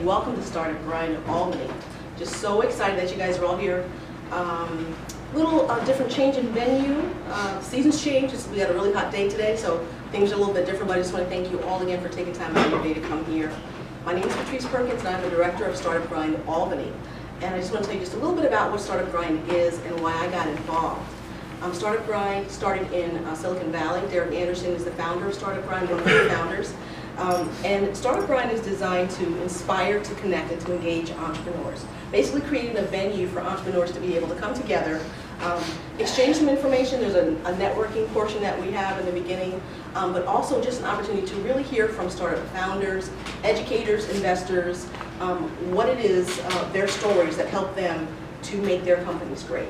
Welcome to Startup Grnd of Albany. Just so excited that you guys are all here. Little different change in venue. Seasons change. We had a really hot day today, so things are a little bit different, but I just want to thank you all again for taking time out of your day to come here. My name is Patrice Perkins, and I'm the director of Startup Grnd of Albany. And I just want to tell you just a little bit about what Startup Grnd is and why I got involved. Startup Grnd started in Silicon Valley. Derek Anderson is the founder of Startup Grnd, one of the founders. And Startup Grnd is designed to inspire, to connect, and to engage entrepreneurs. Basically creating a venue for entrepreneurs to be able to come together, exchange some information. There's a networking portion that we have in the beginning, but also just an opportunity to really hear from startup founders, educators, investors, what it is, their stories that help them to make their companies great.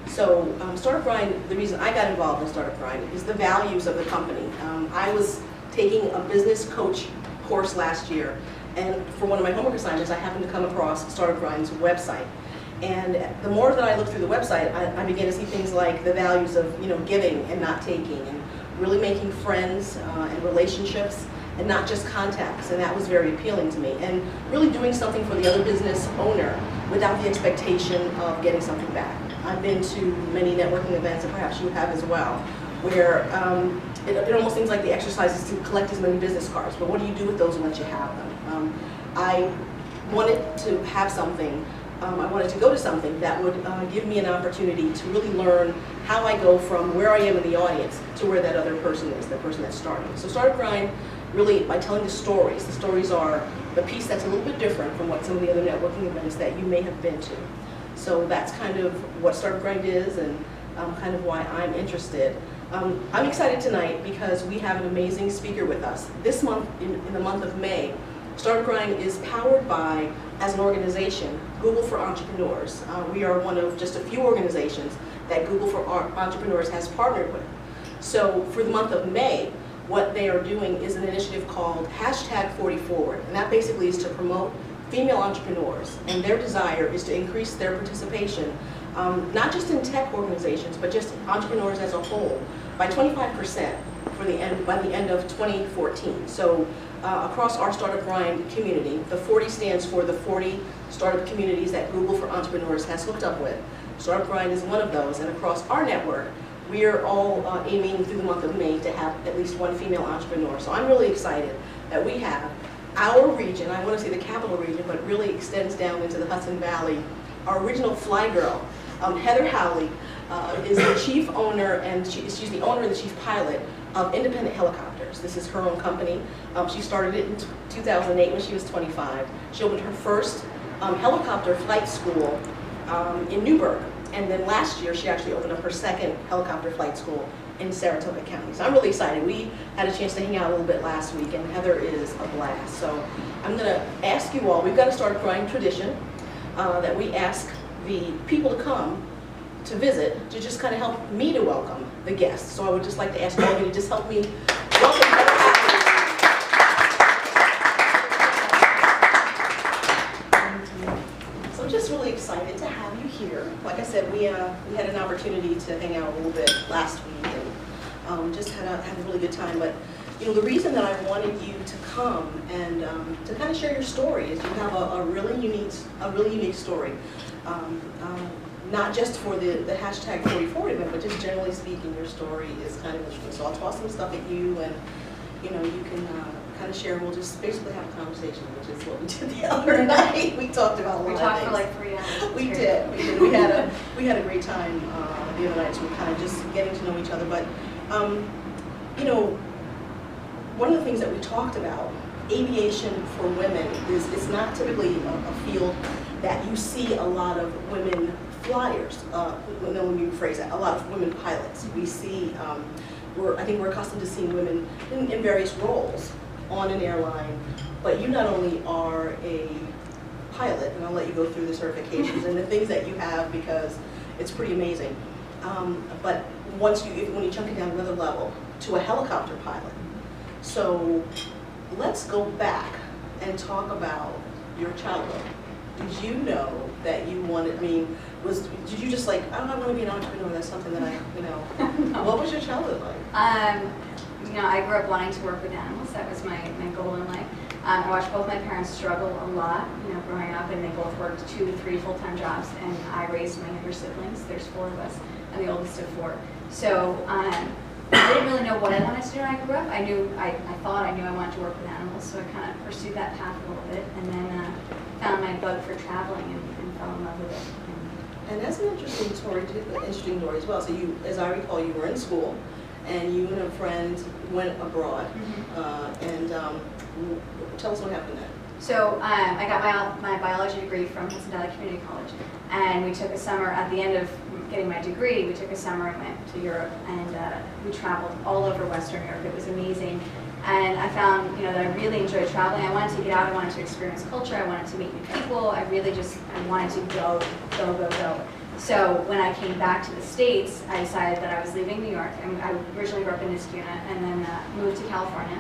So Startup Grnd, the reason I got involved in Startup Grnd is the values of the company. I was taking a business coach course last year, and for one of my homework assignments I happened to come across Startup Grnd's website. And the more that I looked through the website, I began to see things like the values of giving and not taking, and really making friends and relationships and not just contacts, and that was very appealing to me. And really doing something for the other business owner without the expectation of getting something back. I've been to many networking events, and perhaps you have as well, where it almost seems like the exercise is to collect as many business cards, but what do you do with those once you have them? I wanted to have something, I wanted to go to something that would give me an opportunity to really learn how I go from where I am in the audience to where that other person is, the person that's starting. So Startup Grnd, really by telling the stories are the piece that's a little bit different from what some of the other networking events that you may have been to. So that's kind of what Startup Grnd is, and kind of why I'm interested. I'm excited tonight because we have an amazing speaker with us. This month, in the month of May, Startup Grnd is powered by, as an organization, Google for Entrepreneurs. We are one of just a few organizations that Google for Entrepreneurs has partnered with. So for the month of May, what they are doing is an initiative called #40Forward, and that basically is to promote female entrepreneurs, and their desire is to increase their participation, not just in tech organizations, but just entrepreneurs as a whole, by 25% by the end of 2014. So across our Startup Grnd community, the 40 stands for the 40 startup communities that Google for Entrepreneurs has hooked up with. Startup Grnd is one of those, and across our network, we are all aiming through the month of May to have at least one female entrepreneur. So I'm really excited that we have our region, I want to say the capital region, but really extends down into the Hudson Valley. Our original fly girl, Heather Howley, is the chief owner, and she's the owner and the chief pilot of Independent Helicopters. This is her own company. She started it in 2008 when she was 25. She opened her first helicopter flight school in Newburgh, and then last year she actually opened up her second helicopter flight school in Saratoga County. So I'm really excited. We had a chance to hang out a little bit last week, and Heather is a blast. So I'm going to ask you all, we've got a Startup Grnd tradition that we ask the people to come to visit to just kind of help me to welcome the guests. So I would just like to ask all of you to just help me welcome Heather Howley. So I'm just really excited to have you here. Like I said, we had an opportunity to hang out a little bit last week, and just had a really good time. But the reason that I wanted you to come and to kind of share your story is you have a really unique story. Not just for the #40Forward event, but just generally speaking, your story is kind of interesting. So I'll toss some stuff at you, and you can kind of share. And we'll just basically have a conversation, which is what we did the other night. We talked about a lot of things. We talked for like 3 hours. We did. We had a great time the other night. So we kind of just getting to know each other. But one of the things that we talked about, aviation for women, is it's not typically a field that you see a lot of women flyers. Let me rephrase that. A lot of women pilots. We see. I think we're accustomed to seeing women in various roles on an airline, but you not only are a pilot, and I'll let you go through the certifications and the things that you have because it's pretty amazing, but when you chunk it down another level to a helicopter pilot. So let's go back and talk about your childhood. Did you know that you wanted, did you just like, I want to be an entrepreneur, that's something that what was your childhood like? You know, I grew up wanting to work with animals. That was my goal in life. I watched both my parents struggle a lot, you know, growing up, and they both worked 2 to 3 full-time jobs, and I raised my younger siblings. There's 4 of us. I'm the oldest of 4. So I didn't really know what I wanted to do when I grew up. I thought I knew I wanted to work with animals, so I kind of pursued that path a little bit, and then found my bug for traveling and fell in love with it. And that's an interesting story as well. So you, as I recall, you were in school, and you and a friend went abroad, and tell us what happened then. So I got my biology degree from Hudson Valley Community College, and we took a summer at the end of getting my degree. We took a summer and went to Europe, and we traveled all over Western Europe. It was amazing, and I found, you know, that I really enjoyed traveling. I wanted to get out. I wanted to experience culture. I wanted to meet new people. I wanted to go. So when I came back to the States, I decided that I was leaving New York. I originally grew up in Niskuna, and then moved to California.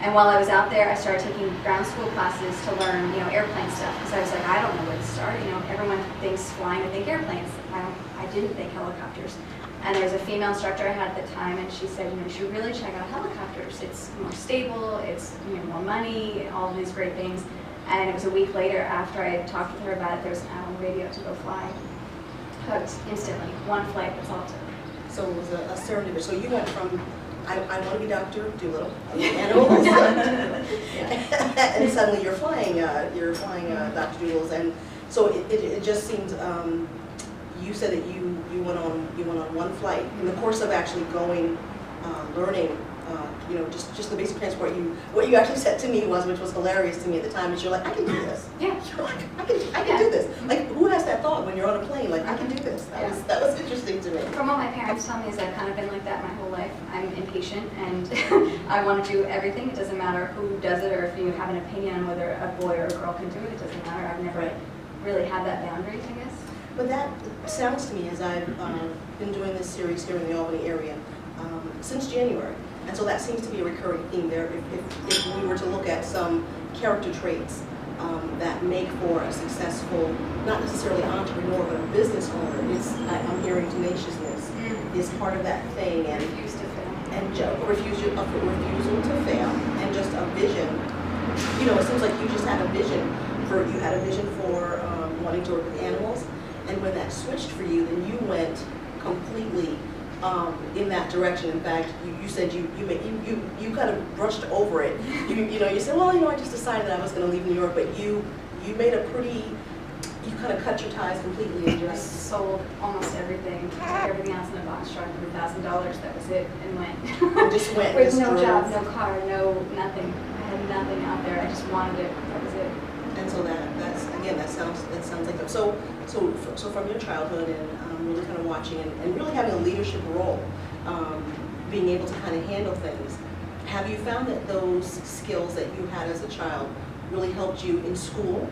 And while I was out there, I started taking ground school classes to learn, you know, airplane stuff, because I was like, I don't know where to start. You know, everyone thinks flying, I think airplanes. I didn't think helicopters. And there was a female instructor I had at the time, and she said, you know, you should really check out helicopters. It's more stable, it's, you know, more money, all of these great things. And it was a week later, after I talked with her about it, there was an ad on the radio to go fly. Hooked instantly, 1 flight, that's all it took. So it was a serendipity. So you went from, I want to be Dr. Doolittle, animals, and suddenly you're flying Dr. Doolittles, and so it just seemed. You said that you went on 1 flight in the course of actually going, learning. You know, just the basic transport. What you actually said to me which was hilarious to me at the time, is you're like, I can do this. Yeah. You're like, I can do this. Like, who has that thought when you're on a plane? Like, I can do this. That was interesting to me. From what my parents tell me is I've kind of been like that my whole life. I'm impatient, and I want to do everything. It doesn't matter who does it, or if you have an opinion on whether a boy or a girl can do it. It doesn't matter. I've never really had that boundary, I guess. But that sounds to me, as I've been doing this series here in the Albany area since January. And so that seems to be a recurring theme there. If we were to look at some character traits that make for a successful, not necessarily entrepreneur, but a business owner, I'm hearing tenaciousness is part of that thing, and Refuse to fail. And refusal to fail, and just a vision. You know, it seems like you just had a vision for wanting to work with animals, and when that switched for you, then you went completely in that direction. In fact, you said you kind of brushed over it. You said, well, I just decided that I was going to leave New York, but you made a pretty, you kind of cut your ties completely and just sold almost everything, everything else in the box truck for $1,000. That was it, and went. And just went. With no job, no car, no nothing. I had nothing out there. I just wanted it. That was it. And so that sounds like that. So from your childhood and really kind of watching and really having a leadership role, being able to kind of handle things, have you found that those skills that you had as a child really helped you in school?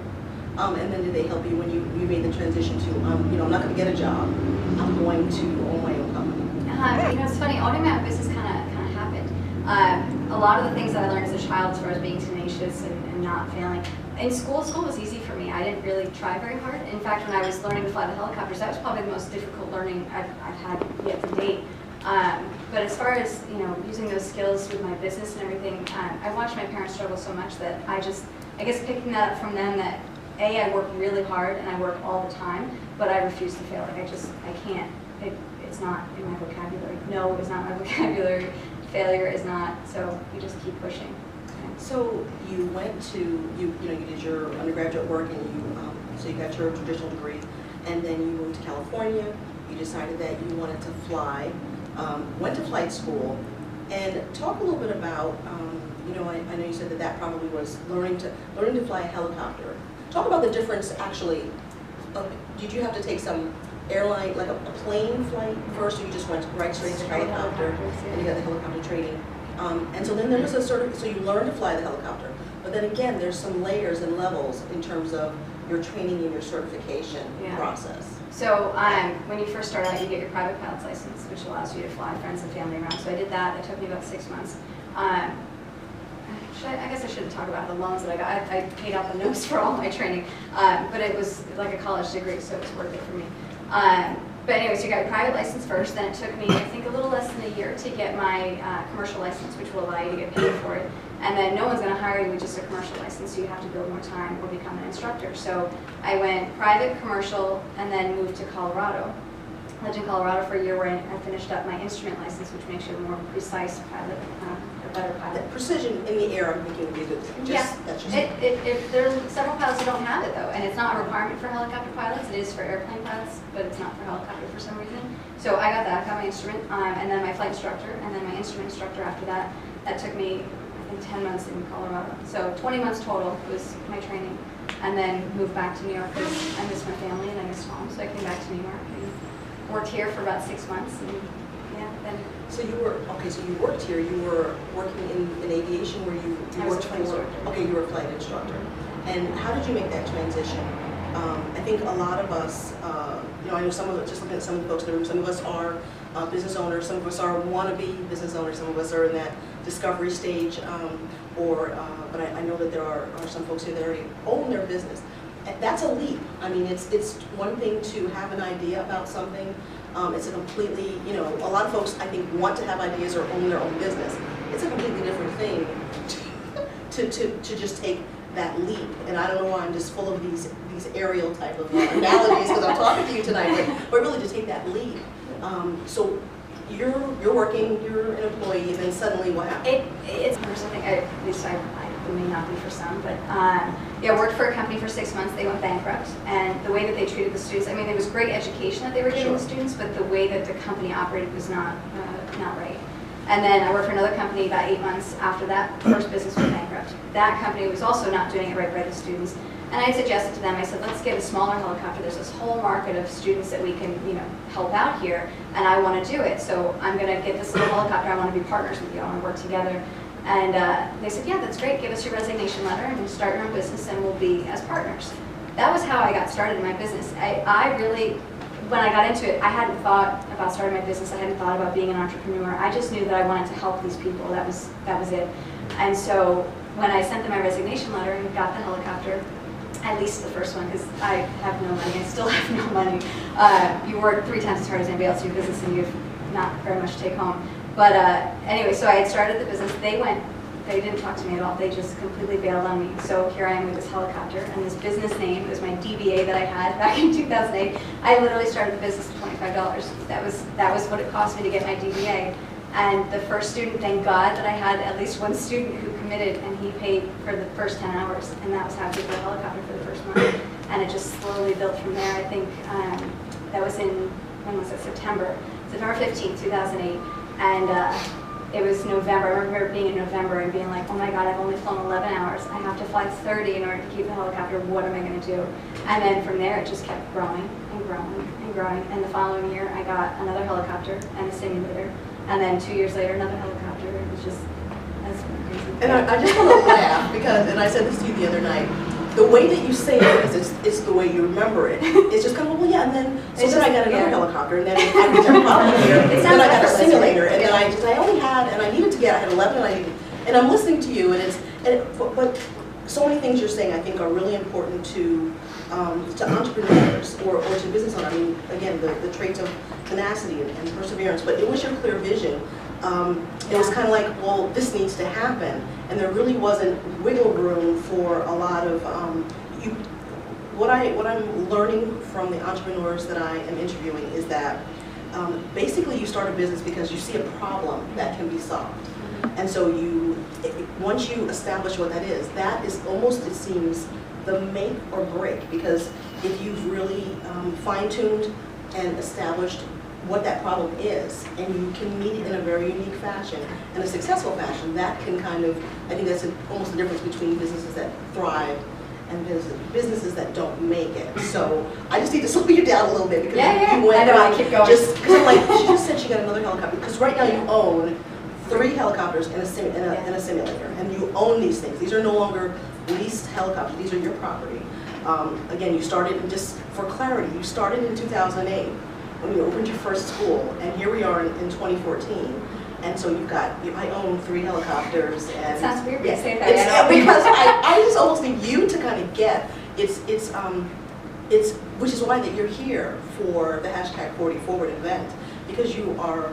And then did they help you when you made the transition to, I'm not going to get a job, I'm going to own my own company? It's funny, owning my own business kind of happened. A lot of the things that I learned as a child, as far as being tenacious and not failing, in school was easy for me. I didn't really try very hard. In fact, when I was learning to fly the helicopters, that was probably the most difficult learning I've had yet to date. But as far as using those skills with my business and everything, I watched my parents struggle so much that I guess picking that up from them, that I work really hard and I work all the time, but I refuse to fail. Like I can't. It's not in my vocabulary. No is not my vocabulary. Failure is not. So you just keep pushing. So you went to you did your undergraduate work, and so you got your traditional degree, and then you moved to California. You decided that you wanted to fly, went to flight school, and talk a little bit about I know you said that probably was learning to fly a helicopter. Talk about the difference actually. Did you have to take some airline, like a plane flight first, or you just went right straight to helicopter and you got the helicopter training? And so then there was so you learned to fly the helicopter, but then again, there's some layers and levels in terms of your training and your certification process. So when you first start out, you get your private pilot's license, which allows you to fly friends and family around. So I did that. It took me about 6 months. I guess I shouldn't talk about the loans that I got. I paid out the notes for all my training, but it was like a college degree, so it was worth it for me. But anyways, you got your private license first, then it took me, I think, a little less than a year to get my commercial license, which will allow you to get paid for it. And then no one's going to hire you with just a commercial license, so you have to build more time or become an instructor. So I went private, commercial, and then moved to Colorado. Lived in Colorado for a year where I finished up my instrument license, which makes you a more precise pilot, a better pilot. That precision in the air, I'm thinking would be a good thing. That's just There are several pilots who don't have it though, and it's not a requirement for helicopter pilots. It is for airplane pilots, but it's not for helicopter for some reason. So I got that, got my instrument, and then my flight instructor, and then my instrument instructor after that. That took me, I think, 10 months in Colorado. So 20 months total was my training, and then moved back to New York because I missed my family and I missed home. So I came back to New York and worked here for about 6 months, and yeah, then. So you were, okay, so you worked here, you were working in aviation where you worked for, okay, you were a flight instructor. And how did you make that transition? I think a lot of us, you know, I know some of us, just looking at some of the folks in the room, some of us are business owners, some of us are wannabe business owners, some of us are in that discovery stage, but I know that there are some folks here that already own their business. That's a leap. I mean, it's one thing to have an idea about something. It's a completely, you know, a lot of folks I think want to have ideas or own their own business. It's a completely different thing to just take that leap. And I don't know why I'm just full of these aerial type of analogies because I'm talking to you tonight, but really to take that leap. So you're working, you're an employee, and then suddenly what happened? It's something, at least it may not be for some, but yeah, I worked for a company for 6 months. They went bankrupt, and the way that they treated the students, I mean, it was great education that they were giving the students, but the way that the company operated was not right. And then I worked for another company about 8 months after that. First business went bankrupt. That company was also not doing it right by the students. And I suggested to them, I said, let's get a smaller helicopter. There's this whole market of students that we can, you know, help out here, and I want to do it. So I'm going to get this little helicopter. I want to be partners with you. I want to work together. And they said, yeah, that's great. Give us your resignation letter, and we'll start your own business, and we'll be as partners. That was how I got started in my business. I really, when I got into it, I hadn't thought about starting my business. I hadn't thought about being an entrepreneur. I just knew that I wanted to help these people. That was it. And so when I sent them my resignation letter and got the helicopter, at least the first one, because I have no money. I still have no money. You work 3 times as hard as anybody else in your business, and you have not very much to take home. But anyway, so I had started the business. They didn't talk to me at all. They just completely bailed on me. So here I am with this helicopter and this business name. It was my DBA that I had back in 2008. I literally started the business with $25. That was what it cost me to get my DBA. And the first student, thank God that I had at least one student who committed, and he paid for the first 10 hours. And that was how I did the helicopter for the first month. And it just slowly built from there. I think that was in, when was it, September 15th, 2008. And it was November. I remember being in November and being like, oh my God, I've only flown 11 hours. I have to fly 30 in order to keep the helicopter. What am I going to do? And then from there, it just kept growing and growing and growing. And the following year, I got another helicopter and a simulator. And then 2 years later, another helicopter. It was just, that's crazy. And I just want to laugh because, and I said this to you the other night, the way that you say it, because it's the way you remember it, it's just kind of, well, yeah, and then, so then I got another helicopter, and then I was probably here, and then I got a simulator, and then I only had, and I needed to get, I had 11, and I'm listening to you, but so many things you're saying I think are really important to entrepreneurs or to business owners. I mean, again, the traits of tenacity and perseverance, but it was your clear vision. It was kind of like, well, this needs to happen, and there really wasn't wiggle room for a lot of what I'm learning from the entrepreneurs that I am interviewing is that basically you start a business because you see a problem that can be solved, and so once you establish what that is almost, it seems, the make or break, because if you've really fine-tuned and established what that problem is, and you can meet it in a very unique fashion, in a successful fashion, that can kind of, I think that's almost the difference between businesses that thrive and businesses that don't make it. So I just need to slow you down a little bit because you went I keep going. Just because I'm like, she just said she got another helicopter, because right now you own 3 helicopters and a simulator, and you own these things. These are no longer leased helicopters, these are your property. Again, you started, and just for clarity, you started in 2008 when you opened your first school, and here we are in 2014. And so I own 3 helicopters. And it sounds weird to say that. Because I just almost need you to kind of get, which is why that you're here for the hashtag 40 Forward event, because you are,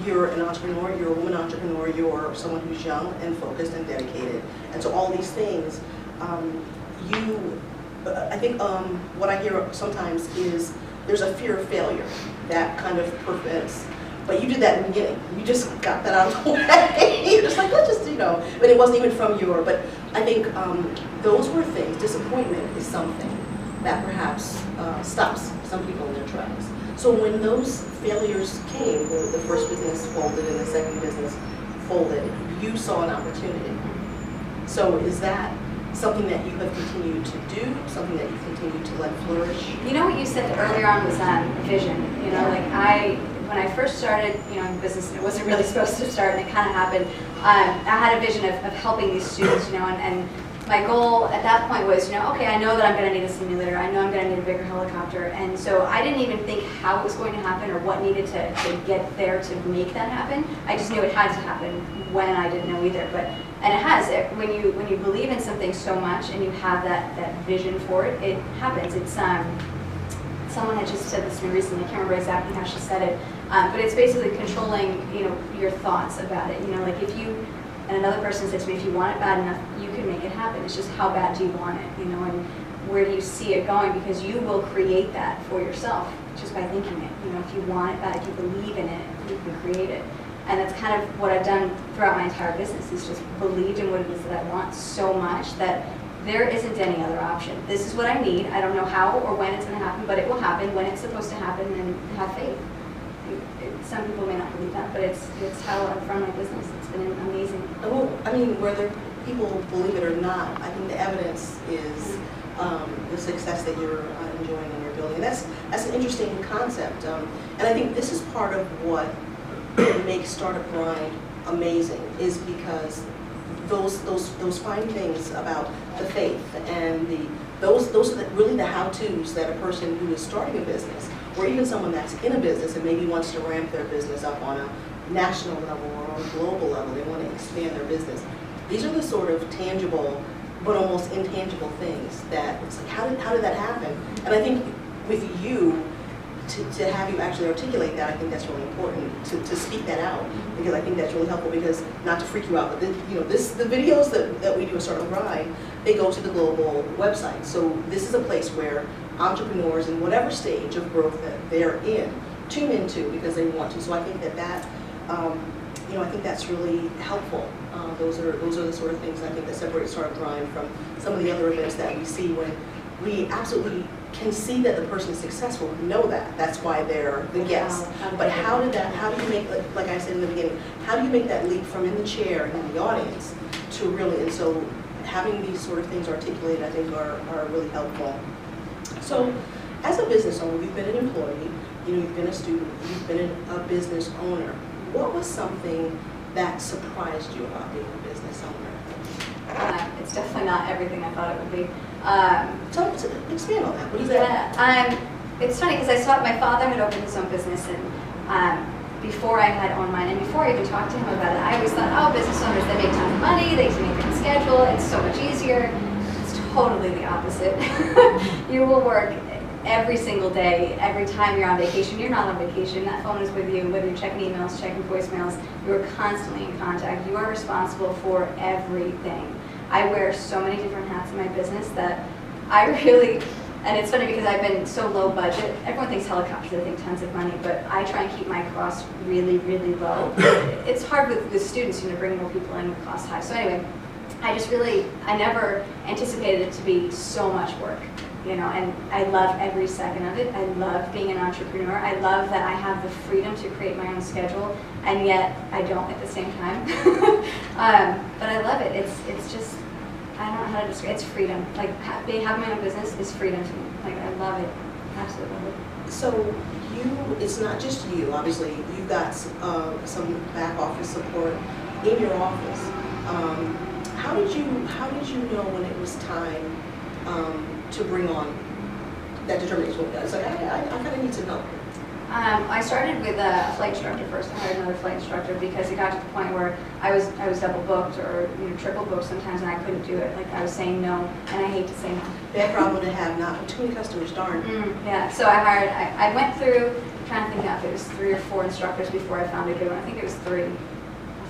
you're an entrepreneur, you're a woman entrepreneur, you're someone who's young and focused and dedicated. And so all these things, I think what I hear sometimes is there's a fear of failure that kind of prevents, but you did that in the beginning. You just got that out of the way. You're just like, let's just, but it wasn't even from but I think those were things. Disappointment is something that perhaps stops some people in their tracks. So when those failures came, the first business folded and the second business folded, you saw an opportunity. So is that something that you have continued to do, something that you continue to let flourish? You know what you said earlier on was vision. When I first started, in business, and it wasn't really supposed to start, and it kind of happened. I had a vision of helping these students, and my goal at that point was, okay, I know that I'm going to need a simulator. I know I'm going to need a bigger helicopter, and so I didn't even think how it was going to happen or what needed to get there to make that happen. I just knew it had to happen when I didn't know either. And it has. When you believe in something so much and you have that vision for it, it happens. It's someone had just said this to me recently. I can't remember exactly how she said it, but it's basically controlling your thoughts about it. Like if you and another person said to me, if you want it bad enough, you can make it happen. It's just how bad do you want it, and where do you see it going? Because you will create that for yourself just by thinking it. If you want it bad, if you believe in it, you can create it. And that's kind of what I've done throughout my entire business, is just believed in what it is that I want so much that there isn't any other option. This is what I need. I don't know how or when it's going to happen, but it will happen when it's supposed to happen, and have faith. Some people may not believe that, but it's how I've run my business. It's been amazing. Well, I mean, whether people believe it or not, I think the evidence is the success that you're enjoying and you're building. And that's an interesting concept. And I think this is part of what makes Startup Grind amazing, is because those fine things about the faith and those are really the how-tos that a person who is starting a business, or even someone that's in a business and maybe wants to ramp their business up on a national level or on a global level, they want to expand their business. These are the sort of tangible but almost intangible things that it's like, how did that happen? And I think with you, to have you actually articulate that, I think that's really important, to speak that out, because I think that's really helpful, because not to freak you out, but the videos that we do at Startup Grind, they go to the global website. So this is a place where entrepreneurs in whatever stage of growth that they're in tune into because they want to. So I think that I think that's really helpful. Those are the sort of things I think that separate Startup Grind from some of the other events that we see, when we absolutely can see that the person is successful. We know that. That's why they're the guest. But how do you make, like I said in the beginning, how do you make that leap from in the chair and in the audience to really, and so having these sort of things articulated, I think are really helpful. So as a business owner, you've been an employee, you've been a student, you've been a business owner. What was something that surprised you about being a business owner? It's definitely not everything I thought it would be. Expand on that. What is that? It's funny because I saw my father had opened his own business, and before I had owned mine, and before I even talked to him about it, I always thought, oh, business owners, they make tons of money, they can make their own schedule, it's so much easier. It's totally the opposite. You will work every single day, every time you're on vacation. You're not on vacation, that phone is with you, whether you're checking emails, checking voicemails, you're constantly in contact. You are responsible for everything. I wear so many different hats in my business that I really, and it's funny because I've been so low budget. Everyone thinks helicopters, they think tons of money, but I try and keep my costs really, really low. It's hard with students, bring more people in with costs high. So anyway, I never anticipated it to be so much work, and I love every second of it. I love being an entrepreneur. I love that I have the freedom to create my own schedule, and yet I don't at the same time. But I love it. It's just, I don't know how to describe it. It's freedom. Like having my own business is freedom to me. Like I love it. Absolutely love it. So it's not just you. Obviously, you've got some back office support in your office. How did you know when it was time to bring on that determination? It's like I kind of need to know. I started with a flight instructor first. I hired another flight instructor because it got to the point where I was double booked or triple booked sometimes, and I couldn't do it. Like I was saying no, and I hate to say no. Bad problem to have, not too many customers, darn. Yeah, so I went through, I'm trying to think now if it was 3 or 4 instructors before I found a good one. I think it was 3 or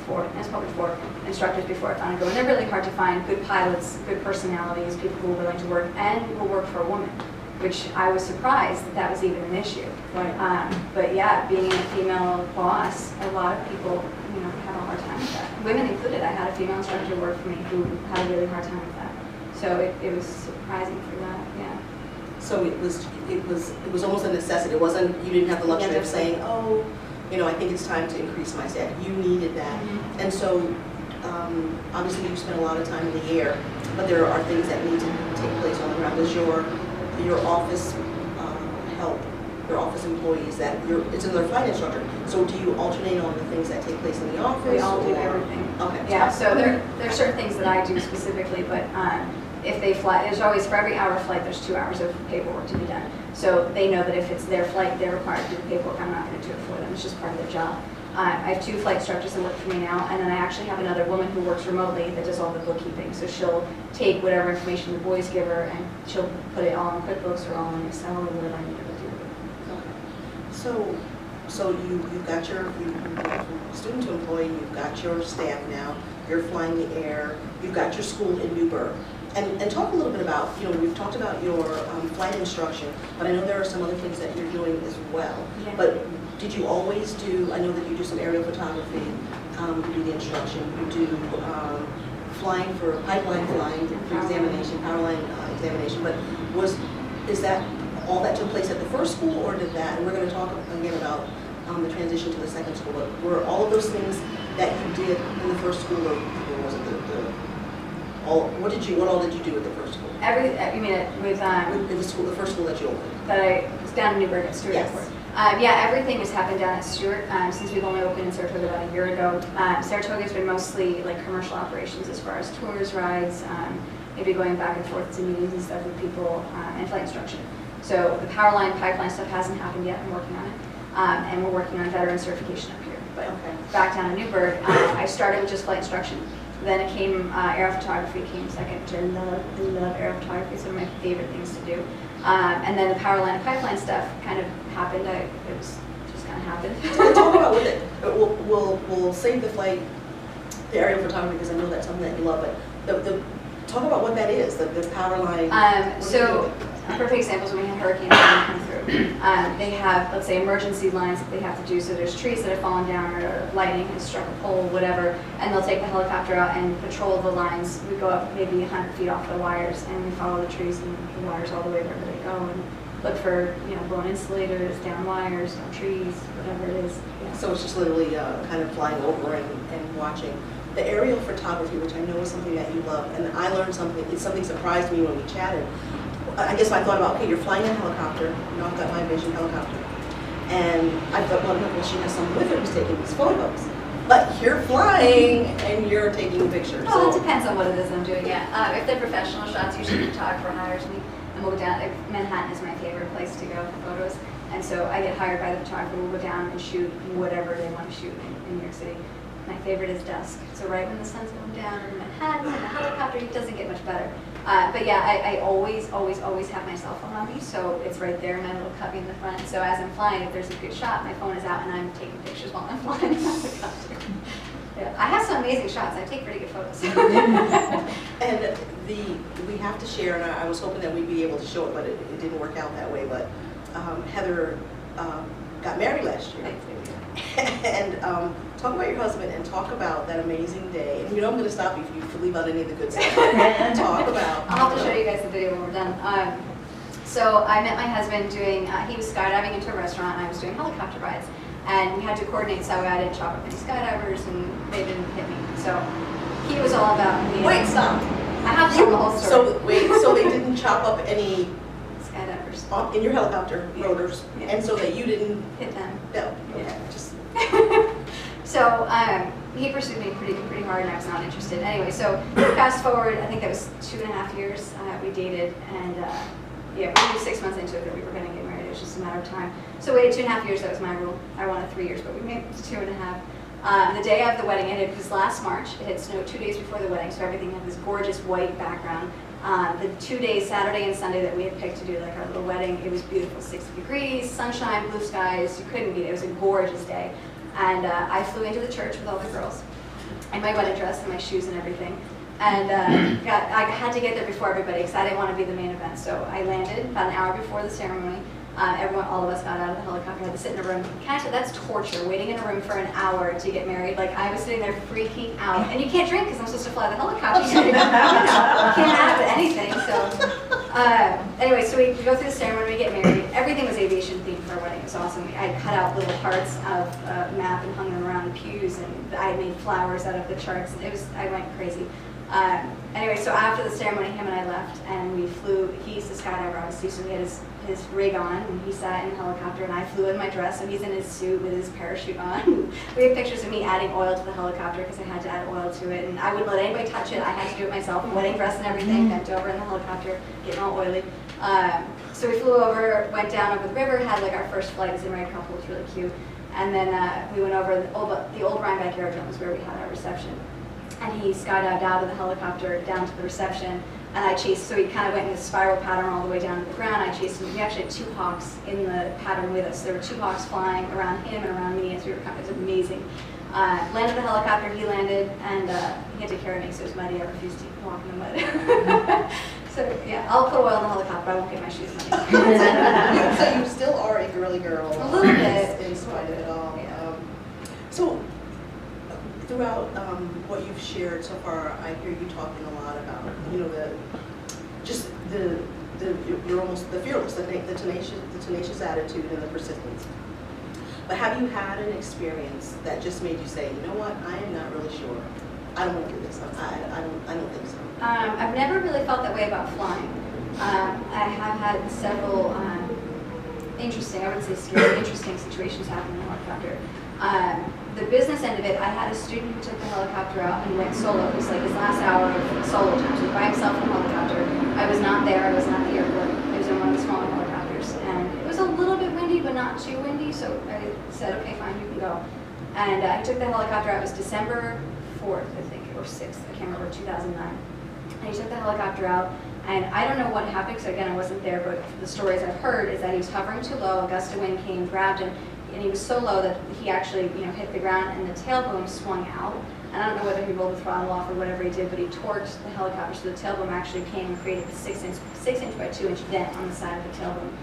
4, it's probably 4 instructors before I found a good one. They're really hard to find, good pilots, good personalities, people who are willing to work, and who will work for a woman, which I was surprised that was even an issue. Right. But yeah, being a female boss, a lot of people, have a hard time with that. Women included. I had a female instructor work for me who had a really hard time with that. So it was surprising for that, yeah. So it was almost a necessity. It wasn't, you didn't have the luxury of saying, oh, I think it's time to increase my staff. You needed that. And so obviously you spent a lot of time in the air, but there are things that need to take place on the ground. Does your office help, your office employees, it's another flight instructor, so do you alternate on the things that take place in the office? We all do everything. Okay. Yeah, so there are certain things that I do specifically, but if they fly, there's always, for every hour of flight, there's 2 hours of paperwork to be done. So they know that if it's their flight, they're required to do the paperwork. I'm not going to do it for them. It's just part of their job. I have 2 flight instructors that work for me now, and then I actually have another woman who works remotely that does all the bookkeeping. So she'll take whatever information the boys give her, and she'll put it all in QuickBooks or all in Excel or whatever I need her to do. Okay. So you've got your student to employee, you've got your staff now, you're flying the air, you've got your school in Newburgh. And talk a little bit about, we've talked about your flight instruction, but I know there are some other things that you're doing as well. Yeah. But did you always do, I know that you do some aerial photography, you do the instruction, you do flying for pipeline flying for examination, power line examination, but is that all that took place at the first school, or did that, and we're going to talk again about the transition to the second school, but were all of those things that you did in the first school, or was it what all did you do at the first school? You mean with the first school that you opened? It's down in Newburgh at Stewart Airport. Yeah, everything has happened down at Stewart since we've only opened in Saratoga about a year ago. Saratoga has been mostly like commercial operations as far as tours, rides, maybe going back and forth to meetings and stuff with people, and flight instruction. So the power line, pipeline stuff hasn't happened yet. I'm working on it. And we're working on veteran certification up here. But back down in Newburgh, I started with just flight instruction. Then it came, aerial photography came second, which I love aerial photography. It's one of my favorite things to do. And then the power line and pipeline stuff kind of happened. It was just kind of happened. Talk about with it. We'll save the aerial photography because I know that's something that you love. But talk about what that is, the power line. So a perfect example is when we had hurricanes come through. They have, let's say, emergency lines that they have to do. So there's trees that have fallen down, or lightning has struck a pole, whatever, and they'll take the helicopter out and patrol the lines. We go up maybe 100 feet off the wires, and we follow the trees and the wires all the way wherever they go, and look for blown insulators, down wires, down trees, whatever it is. Yeah. So it's just literally kind of flying over and watching. The aerial photography, which I know is something that you love, and I learned something. It's something surprised me when we chatted. I guess I thought about, okay, you're flying a helicopter, I've got my Aviation helicopter, and I thought, well, she has someone with her who's taking these photos. But you're flying and you're taking pictures. Well, it depends on what it is I'm doing, yeah. If they're professional shots, usually the photographer hires me, and we'll go down. Manhattan is my favorite place to go for photos, and so I get hired by the photographer. We'll go down and shoot whatever they want to shoot in New York City. My favorite is dusk. So right when the sun's going down in Manhattan and the helicopter, it doesn't get much better. But yeah, I always have my cell phone on me, so it's right there in my little cubby in the front. So as I'm flying, if there's a good shot, my phone is out and I'm taking pictures while I'm flying the helicopter. Yeah, I have some amazing shots. I take pretty good photos. And we have to share, and I was hoping that we'd be able to show it, but it didn't work out that way. But Heather got married last year. And talk about your husband and talk about that amazing day. And I'm going to stop you if you leave out any of the good stuff. Talk about. I'll have to show you guys the video when we're done. So I met my husband doing, he was skydiving into a restaurant and I was doing helicopter rides. And we had to coordinate so I didn't chop up any skydivers and they didn't hit me. So he was all about me. Wait, stop. I have to tell the whole story. So they didn't chop up any skydivers in your helicopter rotors, and so that you didn't hit them. No. Okay. Just. So he pursued me pretty hard, and I was not interested. Anyway, so fast forward, I think that was 2.5 years. We dated, and yeah, we knew 6 months into it that we were going to get married. was just a matter of time. So we waited 2.5 years, that was my rule. I wanted 3 years, but we made it to 2.5. The day of the wedding, it was last March. It had snowed 2 days before the wedding, so everything had this gorgeous white background. The 2 days, Saturday and Sunday, that we had picked to do like our little wedding, it was beautiful, 60 degrees, sunshine, blue skies, you couldn't beat it. It was a gorgeous day. And I flew into the church with all the girls in my wedding dress and my shoes and everything. And I had to get there before everybody because I didn't want to be the main event. So I landed about an hour before the ceremony. All of us got out of the helicopter, had to sit in a room. Can I tell you, that's torture, waiting in a room for an hour to get married. Like, I was sitting there freaking out. And you can't drink because I'm supposed to fly the helicopter. You can't have anything. So anyway, so we go through the ceremony, we get married. Everything was aviation themed for our wedding. It was awesome. I cut out little hearts of a map and hung them around the pews, and I made flowers out of the charts. I went crazy. Anyway, so after the ceremony, him and I left, and we flew. He's the skydiver, obviously, so he had his rig on, and he sat in the helicopter, and I flew in my dress, so he's in his suit with his parachute on. We have pictures of me adding oil to the helicopter because I had to add oil to it, and I wouldn't let anybody touch it. I had to do it myself, wedding dress and everything, bent over in the helicopter, getting all oily. So we flew over, went down over the river, had like our first flight as a married couple. It was really cute. And then we went over the old Rhinebeck Aerodrome was where we had our reception. And he skydived out of the helicopter down to the reception, and I chased, so he kind of went in a spiral pattern all the way down to the ground. I chased him. We actually had 2 hawks in the pattern with us. There were 2 hawks flying around him and around me as we were coming. It was amazing. Landed the helicopter, he landed, and he had to carry me, so it was muddy. I refused to walk in the mud. So yeah, I'll put oil in the helicopter, I won't get my shoes muddy. So you still are a girly girl. A little bit. In spite of it all. Yeah. So, throughout what you've shared so far, I hear you talking a lot about, you know, you're almost the fearless, the tenacious attitude and the persistence. But have you had an experience that just made you say, you know what, I am not really sure. I don't want to do this. I don't think so. I've never really felt that way about flying. I have had several interesting, I wouldn't say scary, interesting situations happen in the helicopter. The business end of it, I had a student who took the helicopter out and went solo. It was like his last hour of solo time. So he was by himself in the helicopter. I was not there. I was not at the airport. I was in one of the smaller helicopters. And it was a little bit windy, but not too windy. So I said, okay, fine, you can go. And he took the helicopter out. It was December 4th, I think, or 6th. I can't remember, 2009. And he took the helicopter out. And I don't know what happened, because again, I wasn't there, but the stories I've heard is that he was hovering too low. A gust of wind came, grabbed him, and he was so low that he actually, hit the ground, and the tailbone swung out. And I don't know whether he rolled the throttle off or whatever he did, but he torqued the helicopter, so the tailbone actually came and created a 6-inch by 2-inch dent on the side of the tailbone.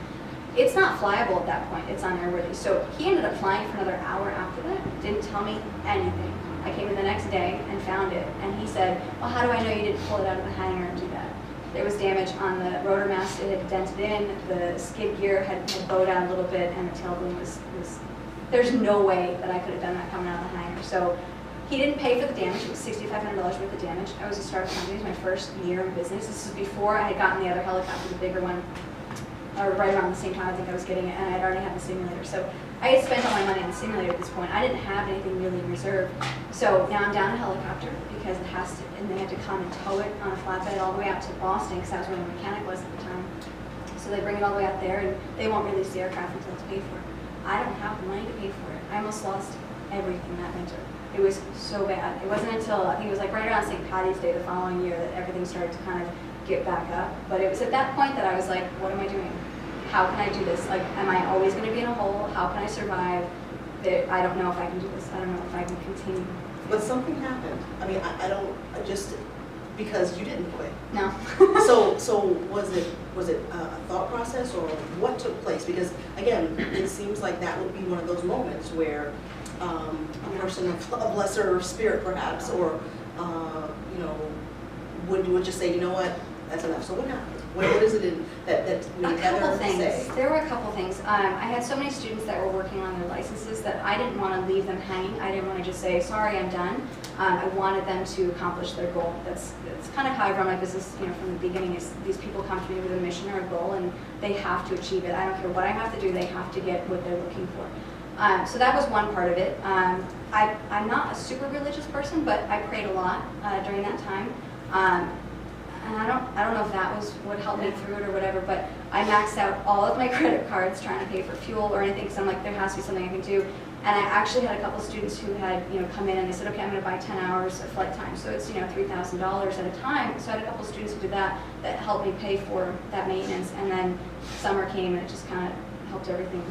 It's not flyable at that point. It's unairworthy. So he ended up flying for another hour after that. Didn't tell me anything. I came in the next day and found it, and he said, well, how do I know you didn't pull it out of the hangar and do that? There was damage on the rotor mast. It had dented in. The skid gear had bowed out a little bit, and the tailbone was. There's no way that I could have done that coming out of the hangar. So he didn't pay for the damage. It was $6,500 worth of damage. I was a startup company. It was my first year in business. This was before I had gotten the other helicopter, the bigger one, or right around the same time I think I was getting it, and I'd already had the simulator. So I had spent all my money on the simulator at this point. I didn't have anything really in reserve. So now I'm down a helicopter because it has to, and they have to come and tow it on a flatbed all the way out to Boston, because that's where the mechanic was at the time. So they bring it all the way out there, and they won't release the aircraft until it's paid for. I don't have the money to pay for it. I almost lost everything that winter. It was so bad. It wasn't until, I think it was like right around St. Patty's Day the following year that everything started to kind of get back up. But it was at that point that I was like, what am I doing? How can I do this? Like, am I always going to be in a hole? How can I survive? I don't know if I can do this. I don't know if I can continue. But something happened. I mean, I just, because you didn't quit. No. So was it a thought process, or what took place? Because again, it seems like that would be one of those moments where a person of lesser spirit, perhaps, or would just say, you know what, that's enough. So what happened? What is it that a couple things. There were a couple things. I had so many students that were working on their licenses that I didn't want to leave them hanging. I didn't want to just say, sorry, I'm done. I wanted them to accomplish their goal. That's kind of how I run my business, from the beginning. Is these people come to me with a mission or a goal, and they have to achieve it. I don't care what I have to do. They have to get what they're looking for. So that was one part of it. I'm not a super religious person, but I prayed a lot during that time. and I don't know if that was what helped me through it or whatever, but I maxed out all of my credit cards trying to pay for fuel or anything, because I'm like, there has to be something I can do. And I actually had a couple students who had, come in and they said, okay, I'm going to buy 10 hours of flight time. So it's, $3,000 at a time. So I had a couple students who did that helped me pay for that maintenance. And then summer came and it just kind of helped everything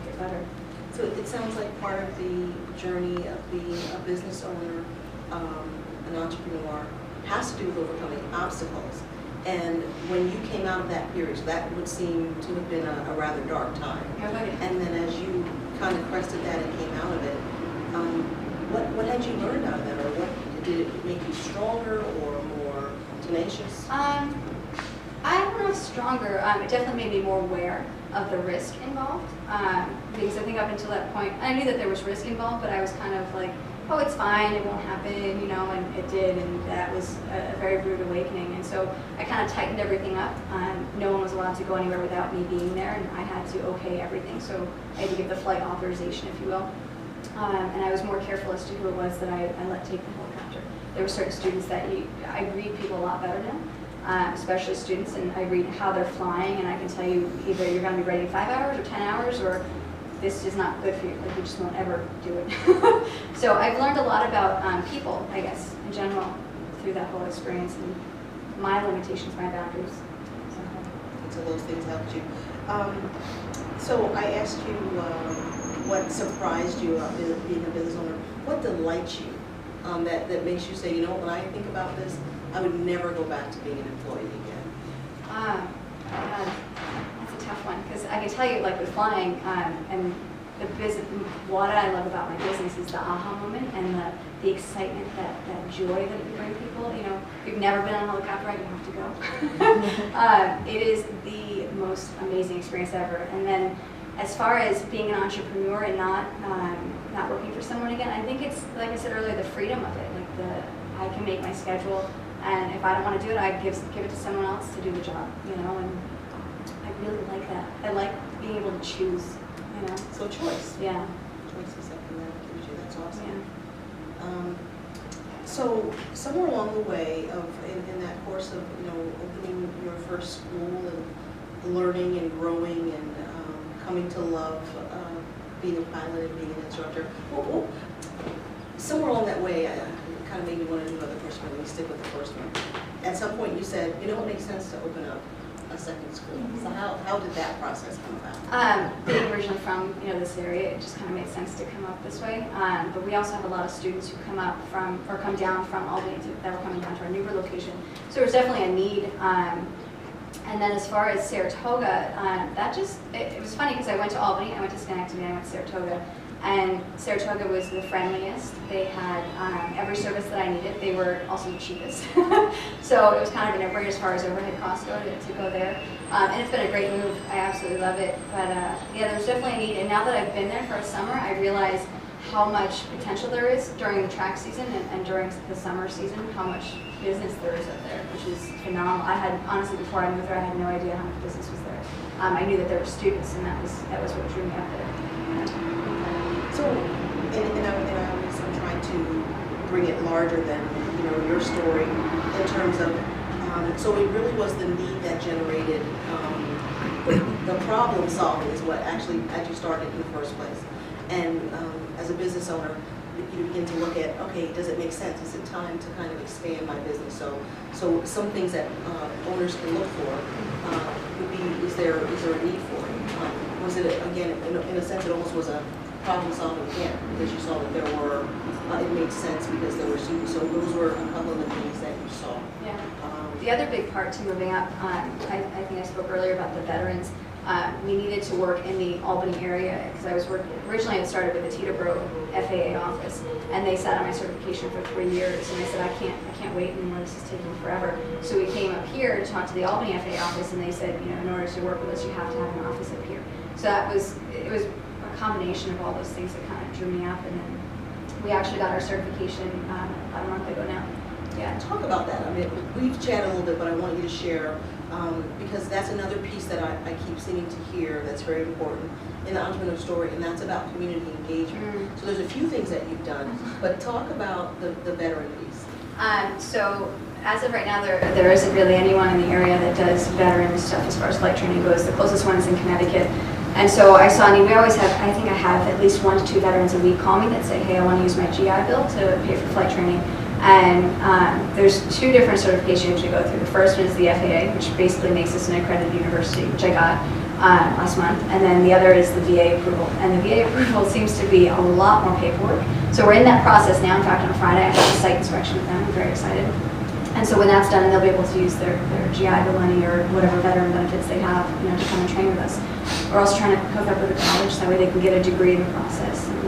get better. So it sounds like part of the journey of being a business owner, an entrepreneur, has to do with overcoming obstacles. And when you came out of that period, so that would seem to have been a rather dark time. And then as you kind of crested that and came out of it, what had you learned out of that, or what did it make you stronger or more tenacious? I don't know if stronger. It definitely made me more aware of the risk involved, because I think up until that point, I knew that there was risk involved, but I was kind of like, oh, it's fine, it won't happen, and it did, and that was a very rude awakening. And so I kind of tightened everything up. No one was allowed to go anywhere without me being there, and I had to okay everything. So I had to give the flight authorization, if you will. And I was more careful as to who it was that I let take the helicopter. There were certain students that I read people a lot better now, especially students, and I read how they're flying, and I can tell you either you're going to be ready in 5 hours or 10 hours, or this is not good for you, like you just won't ever do it. So I've learned a lot about people, I guess, in general, through that whole experience, and my limitations, my boundaries. So those things helped you. So I asked you what surprised you about being a business owner. What delights you that makes you say, when I think about this, I would never go back to being an employee again? That's a tough one, because I can tell you, like with flying, and the business, what I love about my business is the aha moment and the excitement, that joy that it can bring people. If you've never been on a helicopter ride, you have to go. It is the most amazing experience ever. And then, as far as being an entrepreneur and not working for someone again, I think it's, like I said earlier, the freedom of it. Like I can make my schedule, and if I don't want to do it, I give it to someone else to do the job. And I really like that. I like being able to choose. So choice. Yeah. Choice is something that gives you. That's awesome. Yeah. So somewhere along the way in that course of opening your first school and learning and growing and coming to love being a pilot and being an instructor, somewhere along that way, it kind of made me want to do another first one. Let me stick with the first one. At some point, you said, it makes sense to open up a second school. So how did that process come about? Being originally from this area, it just kind of made sense to come up this way. But we also have a lot of students who come down from Albany that were coming down to our Newburgh location. So there's definitely a need. And then as far as Saratoga, it was funny because I went to Albany, I went to Schenectady, I went to Saratoga. And Saratoga was the friendliest. They had every service that I needed. They were also the cheapest. So it was kind of a no-brainer as far as overhead costs go to go there. And it's been a great move. I absolutely love it. But yeah, there's definitely a need. And now that I've been there for a summer, I realize how much potential there is during the track season and during the summer season, how much business there is up there, which is phenomenal. Honestly, before I moved there, I had no idea how much business was there. I knew that there were students, and that was what drew me up there. So, and I always am trying to bring it larger than your story in terms of. So it really was the need that generated the problem solving is what actually had you started in the first place. And as a business owner, you begin to look at, okay, does it make sense? Is it time to kind of expand my business? So some things that owners can look for would be, is there a need for it? Was it, again, in a sense, it almost was a problem solving again, because you saw that there were, it made sense because there were students. So those were a couple of the things that you saw. Yeah. The other big part to moving up, I think I spoke earlier about the veterans. We needed to work in the Albany area because I was working, originally I started with the Teterboro FAA office, and they sat on my certification for 3 years, and I said, I can't wait anymore, this is taking forever. So we came up here to talk to the Albany FAA office, and they said, in order to work with us, you have to have an office up here. So it was a combination of all those things that kind of drew me up, and then we actually got our certification about a month ago now. Yeah. Talk about that. I mean, we've chatted a little bit, but I want you to share, because that's another piece that I keep seeming to hear that's very important in the entrepreneur story, and that's about community engagement. So there's a few things that you've done, but talk about the veteran piece. So as of right now, there isn't really anyone in the area that does veteran stuff as far as flight training goes. The closest one is in Connecticut. And so I saw, we always have, I think I have at least 1 to 2 veterans a week call me that say, hey, I want to use my GI Bill to pay for flight training. And there's 2 different certifications you go through. The first one is the FAA, which basically makes us an accredited university, which I got last month. And then the other is the VA approval. And the VA approval seems to be a lot more paperwork. So we're in that process now. In fact, on Friday, I have a site inspection with them. I'm very excited. And so when that's done, they'll be able to use their GI Bill money or whatever veteran benefits they have, to come and train with us. We're also trying to hook up with a college so that way they can get a degree in the process. And,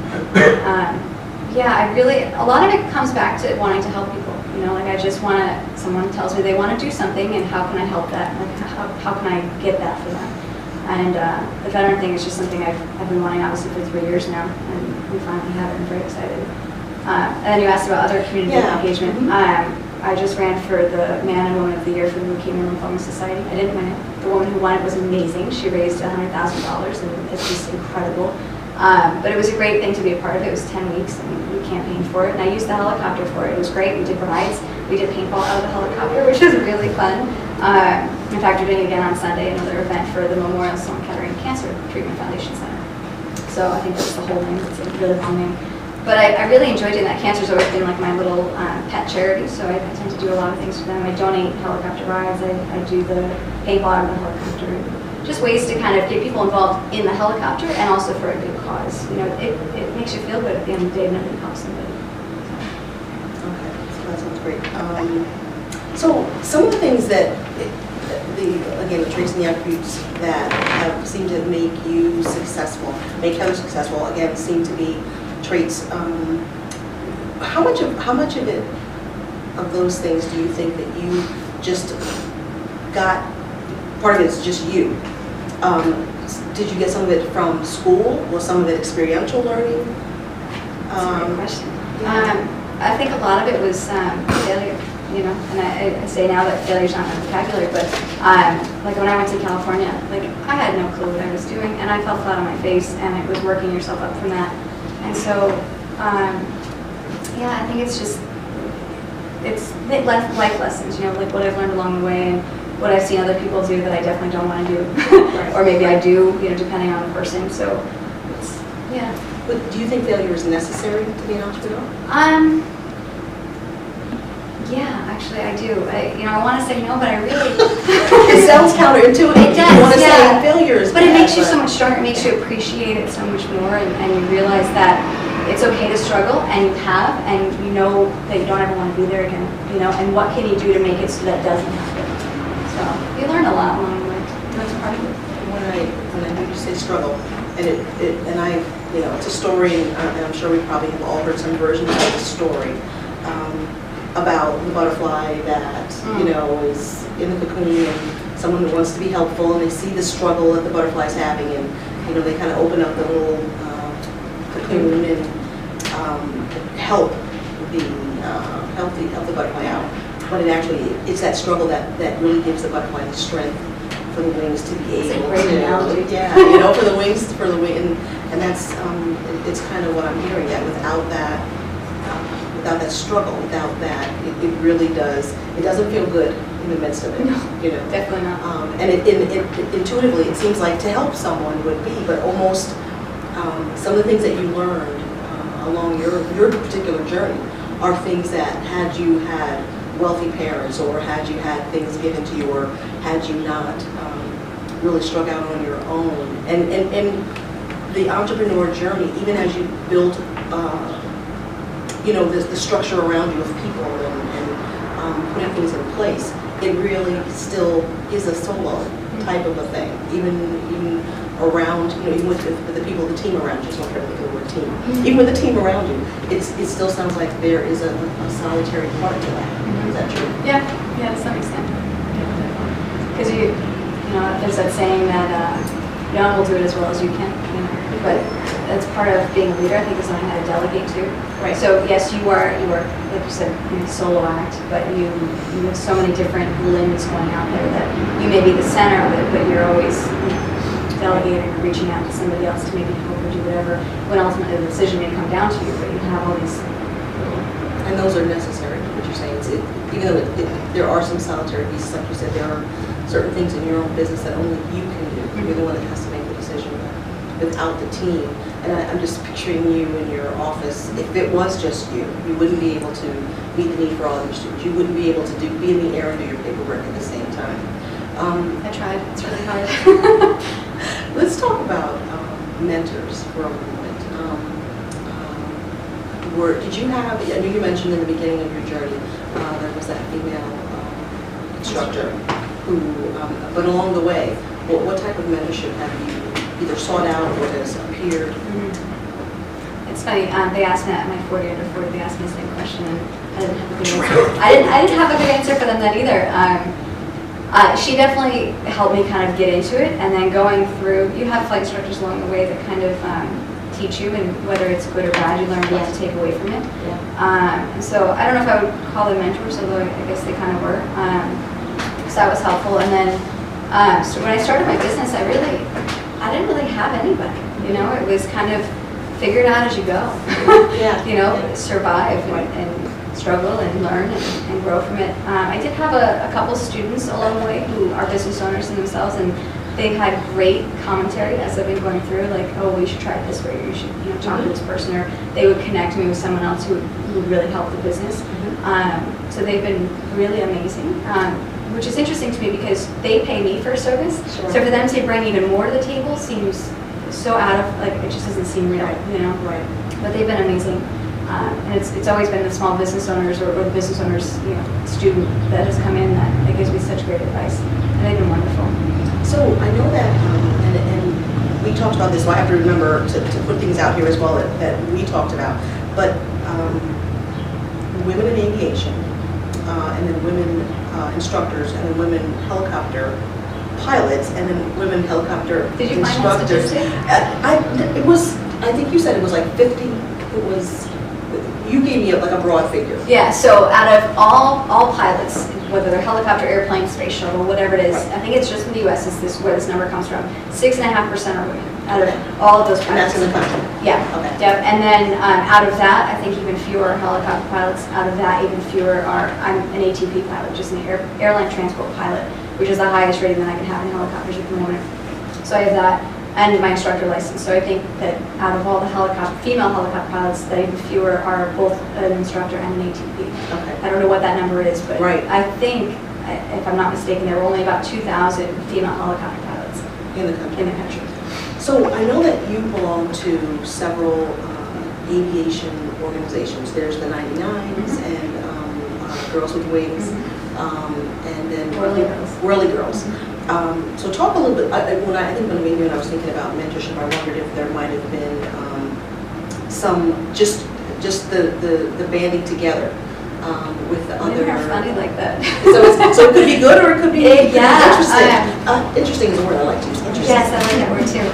a lot of it comes back to wanting to help people. I just want to, someone tells me they want to do something and how can I help that? Like how can I get that for them? And the veteran thing is just something I've been wanting obviously for 3 years now, and we finally have it. I'm very excited. And then you asked about other community engagement. I just ran for the Man and Woman of the Year for the Leukemia and Lymphoma Society. I didn't win it. The woman who won it was amazing. She raised $100,000, and it's just incredible. But it was a great thing to be a part of. It was 10 weeks, and we campaigned for it. And I used the helicopter for it. It was great. We did rides. We did paintball out of the helicopter, which was really fun. In fact, we're doing it again on Sunday, another event for the Memorial Sloan Kettering Cancer Treatment Foundation Center. So I think that's the whole name. It's a really fun name. But I really enjoyed doing that. Cancer's always been like my little pet charity, so I tend to do a lot of things for them. I donate helicopter rides. I do the paintball out of the helicopter. Just ways to kind of get people involved in the helicopter and also for a good cause. It makes you feel good at the end of the day when it helps somebody. Okay, so that sounds great. So some of the things that, the traits and the attributes that have seemed to make you successful, make Heather successful, again, seem to be traits. How much of it, of those things, do you think that you just got? Part of it is just you. Did you get some of it from school? Was some of it experiential learning? That's a great question. I think a lot of it was failure. And I say now that failure's not my vocabulary, but like when I went to California, like I had no clue what I was doing, and I fell flat on my face, and it was working yourself up from that. And so, I think it's life lessons, like what I've learned along the way and what I've seen other people do that I definitely don't want to do, or maybe I do, depending on the person. So, But do you think failure is necessary to be an entrepreneur? Yeah, actually I do. I want to say no, but I really... It sounds counterintuitive. It does, you want to say failure is but bad, it makes you so much stronger. It makes you appreciate it so much more, and you realize that it's okay to struggle, and you know that you don't ever want to be there again, and what can you do to make it so that doesn't happen. So you learn a lot along the way. That's part of it. When I hear you say struggle, and it's a story, and I'm sure we probably have all heard some version of the story. About the butterfly that, is in the cocoon, and someone who wants to be helpful, and they see the struggle that the butterfly's having, and, they kind of open up the little cocoon and help the butterfly out. But it's that struggle that really gives the butterfly the strength for the wings to be able to. It's a great analogy. Yeah, for the wings, and that's, it's kind of what I'm hearing, that without that struggle, without that, it really does. It doesn't feel good in the midst of it. No, definitely not. And it intuitively, it seems like to help someone would be, but almost some of the things that you learned along your particular journey are things that had you had wealthy parents, or had you had things given to you, or had you not really struck out on your own. And the entrepreneur journey, even as you build the structure around you of people and putting things in place, it really still is a solo type of a thing. Even around, even with the people, the team around you, so I'm trying to think of the word team. Even with the team around you, it still sounds like there is a solitary part to that. Is that true? Yeah, to some extent. Because there's that saying that no one will do it as well as you can, but that's part of being a leader. I think is learning how to delegate too. Right. So yes, you are like you said, solo act, but you have so many different limbs going out there that you may be the center of it, but you're always delegating or reaching out to somebody else to maybe help or do whatever. When ultimately the decision may come down to you, but you have all these. And those are necessary. Would you you're saying. Even though there are some solitary pieces, like you said, there are certain things in your own business that only you can do. You're the one that has to make the decision without the team. And I'm just picturing you in your office. If it was just you, you wouldn't be able to meet the need for all of your students. You wouldn't be able to be in the air and do your paperwork at the same time. I tried. It's really hard. Let's talk about mentors for a moment. Did you have, I know you mentioned in the beginning of your journey, there was that female instructor who, but along the way, what type of mentorship have you either sought out or has appeared? It's funny, they asked me at my 40 under 40, they asked me the same question, and I didn't have a good answer. I didn't have a good answer for them then either. She definitely helped me kind of get into it, and then going through, you have flight instructors along the way that kind of teach you, and whether it's good or bad, you learn what to take away from it. And so I don't know if I would call them mentors, although I guess they kind of were. So that was helpful. And then so when I started my business, I didn't really have anybody. You know, it was kind of figure it out as you go. You know, survive and struggle and learn and grow from it. I did have a couple students along the way who are business owners in themselves, and they've had great commentary as I've been going through, like, oh, well, you should try it this way, or you should, talk to this person, or they would connect me with someone else who would really help the business. So they've been really amazing, which is interesting to me because they pay me for a service. Sure. So for them to bring even more to the table seems so out of, like, it just doesn't seem real, Right. But they've been amazing. And it's always been the small business owners or the business owners, student that has come in that gives me such great advice. And they've been wonderful. So I know that, and we talked about this, so I have to remember to put things out here as well that we talked about, but women in aviation, and then women instructors, and then women helicopter pilots, and then women helicopter Did you instructors. Find that I think you said it was like 50, you gave me like a broad figure. Yeah, so out of all pilots, whether they're helicopter, airplane, space shuttle, whatever it is, Right. I think it's just in the U.S. is where this number comes from. 6.5% are women out of all of those And that's pilots. in the country. Yeah. Okay. Yep. And then out of that, I think even fewer are helicopter pilots. Out of that, even fewer are, I'm an ATP pilot, just an airline transport pilot, which is the highest rating that I can have in helicopters at the moment. So I have that, and my instructor license. So I think that out of all the female helicopter pilots, that even fewer are both an instructor and an ATP. Okay. I don't know what that number is, but Right. I think, if I'm not mistaken, there were only about 2,000 female helicopter pilots In the country. in the country. So I know that you belong to several aviation organizations. There's the 99s and Girls with Wings, and then Whirly Girls. Whirly Girls. So talk a little bit. I think when maybe when I was thinking about mentorship, I wondered if there might have been some just the banding together with the other. Women are funny like that. So it could be good or it could be interesting. Yeah, interesting is a word I like to use. Interesting. Yes, I like that word too.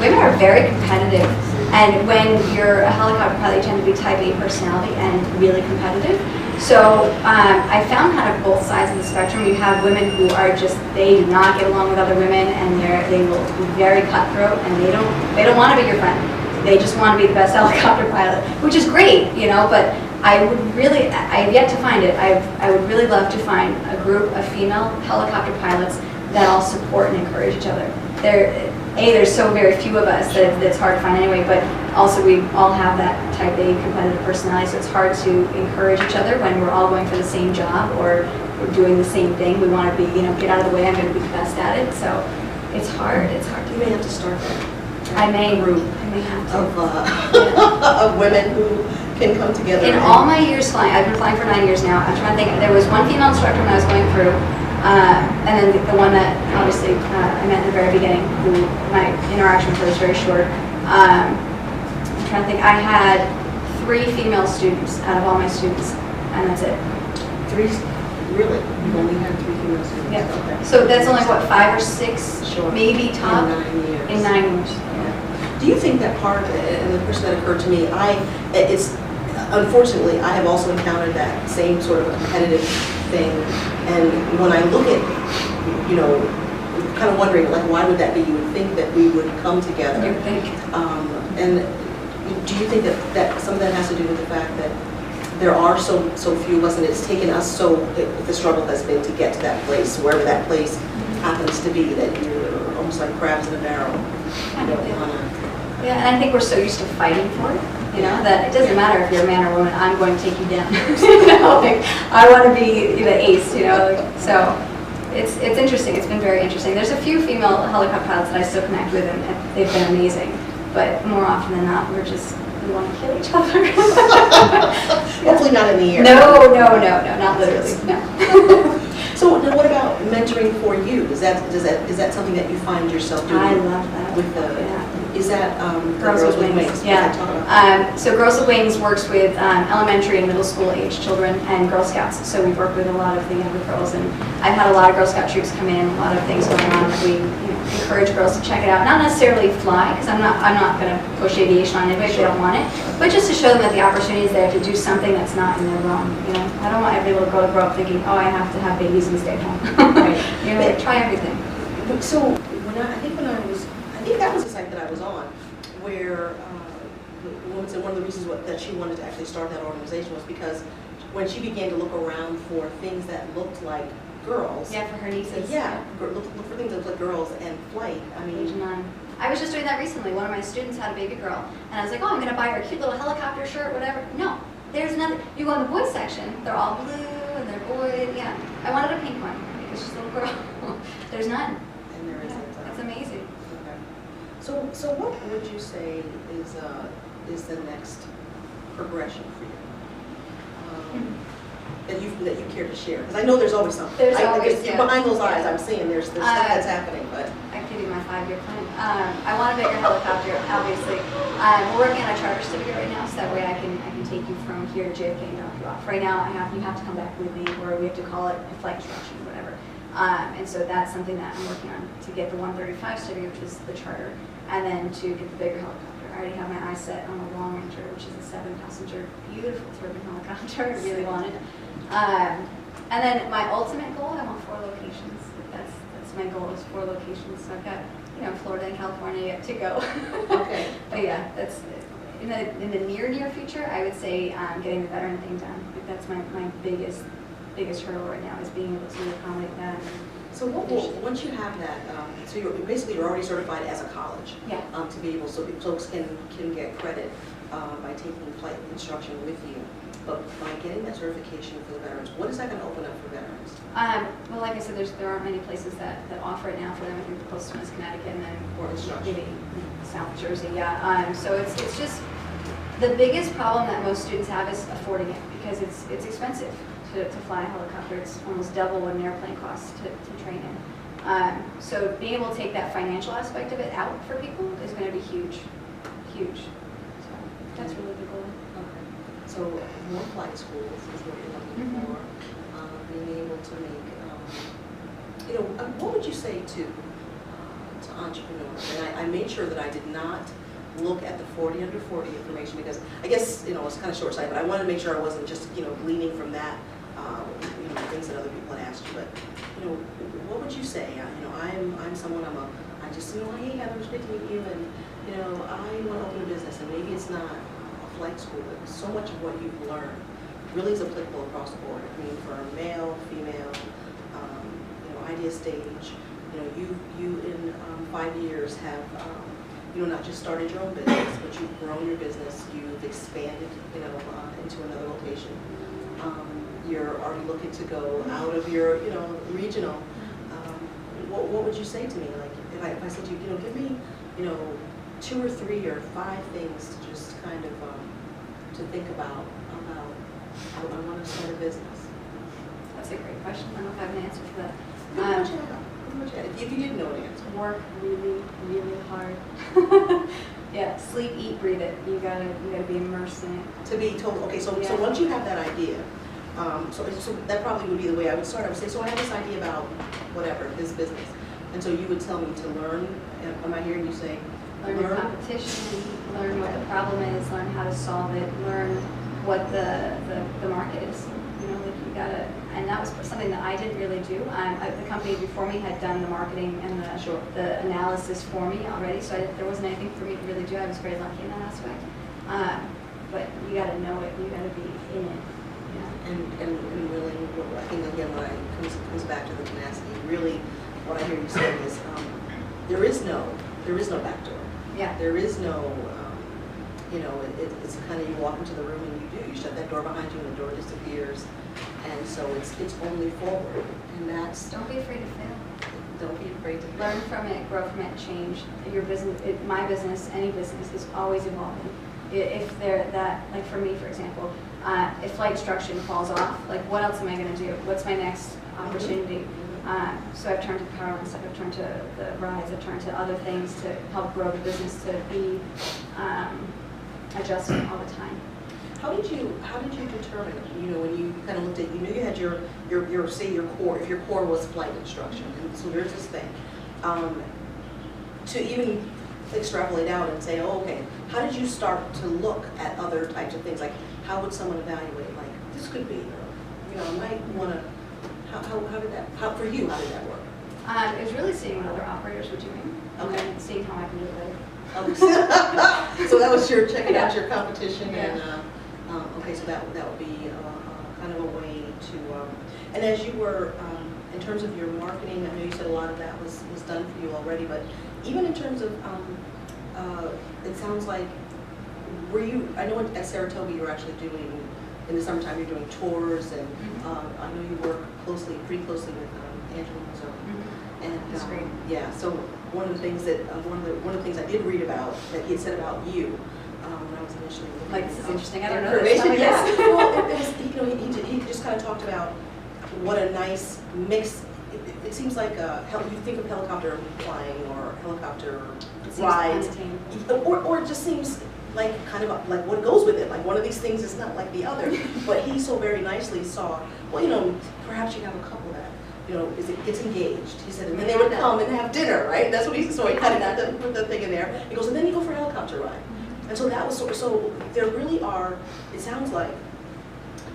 Women are very competitive, and when you're a helicopter pilot, you tend to be type A personality and really competitive. So I found kind of both sides of the spectrum. You have women who are they do not get along with other women, and they will be very cutthroat, and they don't want to be your friend. They just want to be the best helicopter pilot, which is great, but I have yet to find it. I would really love to find a group of female helicopter pilots that all support and encourage each other. There's so very few of us that it's hard to find anyway, but also we all have that type A competitive personality, so it's hard to encourage each other when we're all going for the same job or we're doing the same thing. We want to be, get out of the way, I'm going to be the best at it, so it's hard. You may have to start that. I may have to. Of women who can come together. In all my years flying, I've been flying for 9 years now, I'm trying to think, there was one female instructor when I was going through, and then the one that obviously I met in the very beginning, who my interaction with her was very short. I'm trying to think, I had 3 female students out of all my students, and that's it. 3, really? You've only had 3 female students? Yeah. Okay. So that's only, what, 5 or 6, Sure. maybe top? In 9 years. In 9 years. Do you think that part, and the person that occurred to me, unfortunately, I have also encountered that same sort of a competitive thing, and when I look at, kind of wondering, like, why would that be? You would think that we would come together. You would think. And do you think that some of that has to do with the fact that there are so few of us, and it's taken us the struggle has been to get to that place, wherever that place happens to be, that you're almost like crabs in a barrel. Yeah, and I think we're so used to fighting for it, you know, that it doesn't matter if you're a man or woman, I'm going to take you down. You know, like, I want to be the ace, you know, like, so it's interesting. It's been very interesting. There's a few female helicopter pilots that I still connect with, and they've been amazing. But more often than not, we want to kill each other. Hopefully not in the air. No, not literally, no. So now what about mentoring for you? Is that something that you find yourself doing? I love that. With is that Girls with Wings? Yeah. So Girls with Wings works with elementary and middle school age children and Girl Scouts. So we've worked with a lot of the younger girls, and I've had a lot of Girl Scout troops come in, a lot of things going on. We encourage girls to check it out. Not necessarily fly, because I'm not going to push aviation on anybody if they don't want it, but just to show them that the opportunity is there to do something that's not in their realm. You know, I don't want every little girl to grow up thinking, oh, I have to have babies and stay home. Right. You know, like, try everything. So I think that was the site that I was on, where the woman said one of the reasons that she wanted to actually start that organization was because when she began to look around for things that looked like girls. Yeah, for her nieces. Yeah, look for things that look like girls and flight. I mean, There's none. I was just doing that recently. One of my students had a baby girl, and I was like, oh, I'm going to buy her a cute little helicopter shirt, whatever. No, there's nothing. You go in the boys section, they're all blue, and they're boys. Yeah, I wanted a pink one because she's a little girl. There's none. And there isn't. It's amazing. Okay. So what would you say is the next progression for you? That you care to share? Because I know there's always something. There's always, yeah. Behind those eyes, I'm seeing there's stuff that's happening, but. I can give you my 5-year plan. I want a bigger helicopter, obviously. We're working on a charter certificate right now, so that way I can take you from here to JFK and drop you off. Right now, you have to come back with me, or we have to call it a flight instruction, whatever. And so that's something that I'm working on to get the 135 certificate, which is the charter, and then to get the bigger helicopter. I already have my eyes set on the Long Ranger, which is a 7-passenger, beautiful turbine helicopter. I really want it. And then my ultimate goal, I want 4 locations. That's my goal, is 4 locations. So I've got, Florida and California yet to go. Okay. But yeah, that's in the near future. I would say getting the veteran thing done. I think that's my biggest hurdle right now, is being able to accommodate that. So once you have that, so you're already certified as a college. Yeah. To be able, so folks can get credit by taking flight instruction with you. But by getting that certification for the veterans, what is that going to open up for veterans? Well, like I said, there aren't many places that offer it now for them. I think the closest one is Connecticut, and then maybe South Jersey. Yeah. So it's just the biggest problem that most students have is affording it, because it's expensive to fly a helicopter. It's almost double what an airplane costs to train in. So being able to take that financial aspect of it out for people is going to be huge. So that's really the goal. So more flight schools is what you're looking for. Being able to make, what would you say to entrepreneurs? And I made sure that I did not look at the 40 under 40 information, because I guess it's kind of short-sighted, but I wanted to make sure I wasn't just gleaning from that things that other people had asked you. But what would you say? I'm someone, I just hey Heather, it's great to meet you, and I want to open a business, and maybe it's not flight school, but so much of what you've learned really is applicable across the board. I mean, for male, female, idea stage. You in 5 years have not just started your own business, but you've grown your business. You've expanded, into another location. You're already looking to go out of your, regional. What would you say to me? Like, if I said to you, give me, 2 or 3 or 5 things to just kind of to think about I want to start a business. That's a great question. I don't know if I have an answer for that. If you didn't know an answer. Work really, really hard. Yeah, sleep, eat, breathe it. You gotta be immersed in it. To be told, okay, so once you have that idea, so that probably would be the way I would start. I would say, so I have this idea about whatever, this business. And so you would tell me to learn, am I hearing you say? Learn your competition, learn what the problem is, learn how to solve it, learn what the market is. You gotta, and that was something that I didn't really do. The company before me had done the marketing and the analysis for me already, so there wasn't anything for me to really do. I was very lucky in that aspect. but you got to know it. You got to be in it. And really, I think again, when comes back to the tenacity, really, what I hear you saying is there is no back door. Yeah. There is no, it's kind of you walk into the room and you shut that door behind you and the door disappears, and so it's only forward, and that's. Don't be afraid to fail. Don't be afraid to fail. Learn from it, grow from it, change. Your business, my business, any business is always evolving. If they're that, like for me, for example, if flight instruction falls off, like what else am I going to do? What's my next opportunity? So I've turned to powerless, I've turned to the rides, I've turned to other things to help grow the business to be adjusting all the time. How did you determine, when you kind of looked at, you knew you had your say your core, if your core was flight instruction, and so there's this thing, to even extrapolate out and say, oh, okay, how did you start to look at other types of things? Like, how would someone evaluate, like, this could be, I might want to, for you, how did that work? It was really seeing what other operators were doing, Okay. and seeing how I can do it better. So that was your checking out your competition, Yeah. and okay, so that would be kind of a way to, and as you were, in terms of your marketing, I know you said a lot of that was done for you already, but even in terms of, it sounds like, I know at Saratoga you were actually doing, in the summertime you're doing tours, and I know you work pretty closely with Angela Mazzone. And That's great. Yeah, so one of the things that one of the things I did read about that he had said about you when I was initially looking Like, this is interesting. I don't know information. this. Yeah, well, it was he just kind of talked about what a nice mix. It seems like you think of helicopter flying or helicopter rides, or it just seems like kind of like what goes with it. Like one of these things is not like the other. But he so very nicely saw, well, perhaps you have a couple that. Gets engaged. He said, and then they would come and have dinner, right? That's what he kind of put the thing in there. He goes, and then you go for a helicopter ride. And so that was so there really are, it sounds like,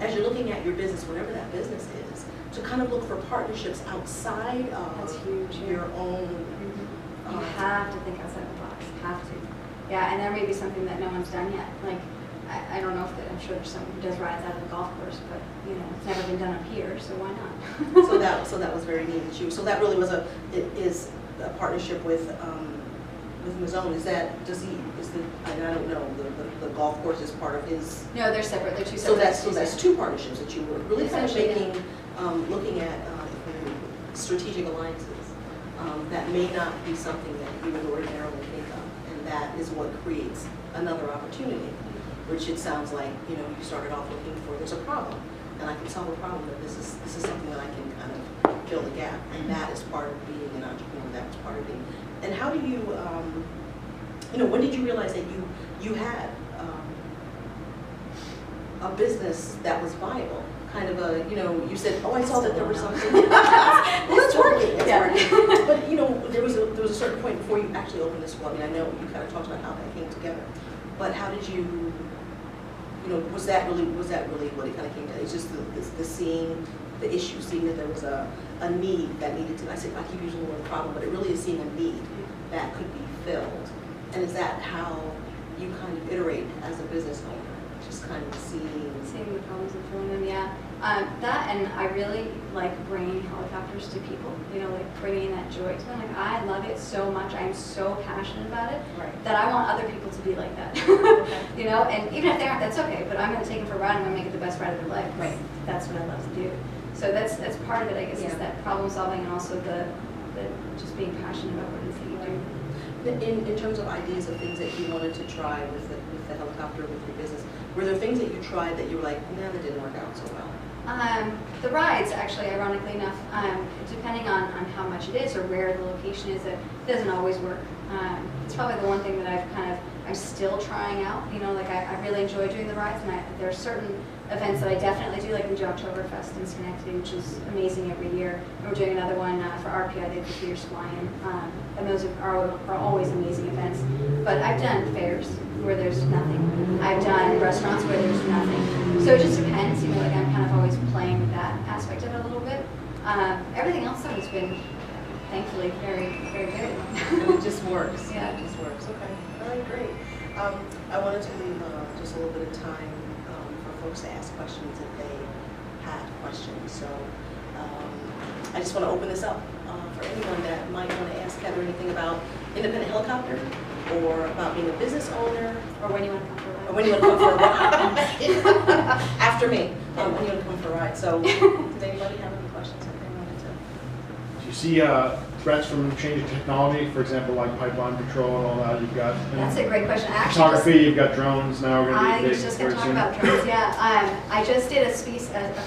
as you're looking at your business, whatever that business is, to kind of look for partnerships outside That's of huge, your own. You have to think outside the box. Have to. Yeah, and there may be something that no one's done yet. Like, I don't know if I'm sure there's someone who does rides out of the golf course, but it's never been done up here, so why not? so that was very neat. So that really was a partnership with Mazzone. I don't know, the golf course is part of his. No, they're separate. They're two separate. So that's two partnerships that you were really kind of making, looking at strategic alliances that may not be something that you would ordinarily think of, and that is what creates another opportunity. Which it sounds like, you started off looking for, there's a problem, and I can solve a problem, but this is something that I can kind of fill the gap, and that is part of being an entrepreneur, that's part of being, and how do you, when did you realize that you had a business that was viable? Kind of a, you said, oh, I saw that there was something. Well, it's working, it's working. But, there was a certain point before you actually opened the school. I mean, I know you kind of talked about how that came together, but how did you, was that really what it kind of came to? It's just the seeing the issue, seeing that there was a need that needed to, I keep using the word problem, but it really is seeing a need that could be filled. And is that how you kind of iterate as a business owner? Just kind of seeing the problems and filling them, yeah. That, and I really like bringing helicopters to people, like bringing that joy to them. Like, I love it so much. I'm so passionate about it that I want other people to be like that. And even if they aren't, that's okay, but I'm going to take them for a ride and I'm going to make it the best ride of their life. Right. That's what I love to do. So that's part of it, I guess, is that problem solving and also the just being passionate about what it is that you do. In terms of ideas of things that you wanted to try with the helicopter, with your business, were there things that you tried that you were like, no, that didn't work out so well? The rides, actually, ironically enough, depending on how much it is or where the location is, it doesn't always work. It's probably the one thing that I'm still trying out. Like I really enjoy doing the rides, and there are certain events that I definitely do, like we do Oktoberfest in Schenectady, which is amazing every year. And we're doing another one for RPI, they have the Fierce Flying, and those are always amazing events. But I've done fairs where there's nothing. I've done restaurants where there's nothing. So it just depends, like I'm kind of always playing with that aspect of it a little bit. Everything else though has been, thankfully, very, very good. And it just works. Yeah. It just works. Okay. All right, great. I wanted to leave just a little bit of time for folks to ask questions if they had questions. So I just want to open this up for anyone that might want to ask Heather anything about independent helicopter, or about being a business owner, Or when you want to come for a ride. or when you want to come for a ride. After me, when you want to come for a ride. So does anybody have any questions that they wanted to? Do you see threats from changing technology, for example, like pipeline patrol and all that? You've got That's a great question. Actually, photography, you've got drones now. We're I going to be was big just going very to talk soon. about drones, yeah. I just did a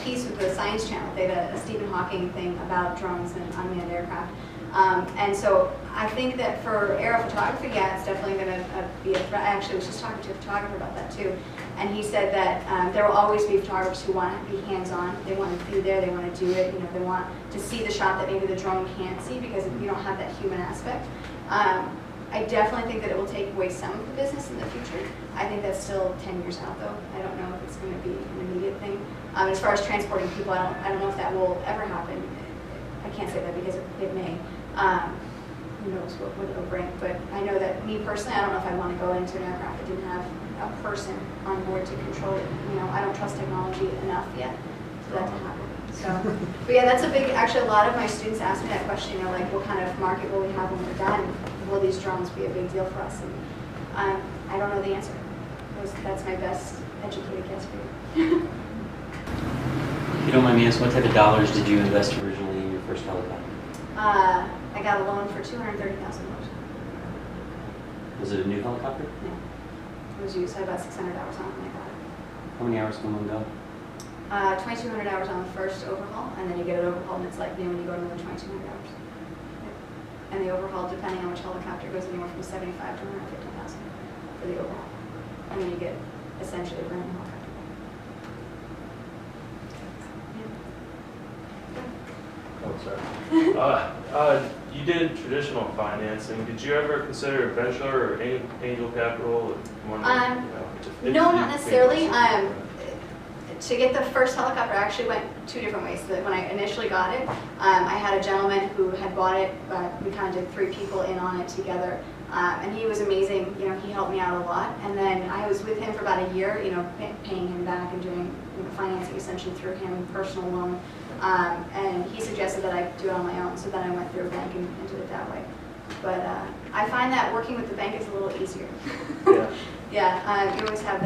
piece with the Science Channel. They had a Stephen Hawking thing about drones and unmanned aircraft. And so I think that for aerophotography, yeah, it's definitely going to be a threat. I actually was just talking to a photographer about that too. And he said that there will always be photographers who want to be hands-on. They want to be there, they want to do it, they want to see the shot that maybe the drone can't see because you don't have that human aspect. I definitely think that it will take away some of the business in the future. I think that's still 10 years out though. I don't know if it's going to be an immediate thing. As far as transporting people, I don't know if that will ever happen. I can't say that because it may. Who knows what it'll bring, but I know that me personally, I don't know if I want to go into an aircraft that didn't have a person on board to control it. I don't trust technology enough yet for that to happen. So, but yeah, that's a big, actually a lot of my students ask me that question, like what kind of market will we have when we're done? Will these drones be a big deal for us? And I don't know the answer. That's my best educated guess for you. If you don't mind me asking, what type of dollars did you invest originally in your first helicopter? I got a loan for $230,000. Was it a new helicopter? Yeah. It was used. I had about 600 hours on it when I got it. How many hours can one go? 2,200 hours on the first overhaul, and then you get it overhauled, and it's like new when you go another 2,200 hours. Yep. And the overhaul, depending on which helicopter, goes anywhere from 75 to 150,000 for the overhaul. And then you get essentially a brand new helicopter. Oh, sorry. You did traditional financing. Did you ever consider venture or angel capital? No, not necessarily. To get the first helicopter, I actually went two different ways. So that when I initially got it, I had a gentleman who had bought it. We kind of did 3 people in on it together. And he was amazing. He helped me out a lot. And then I was with him for about a year, paying him back and doing financing essentially through him, personal loan. And he suggested that I do it on my own, so then I went through a bank and did it that way. But I find that working with the bank is a little easier. Yeah. Yeah, you always have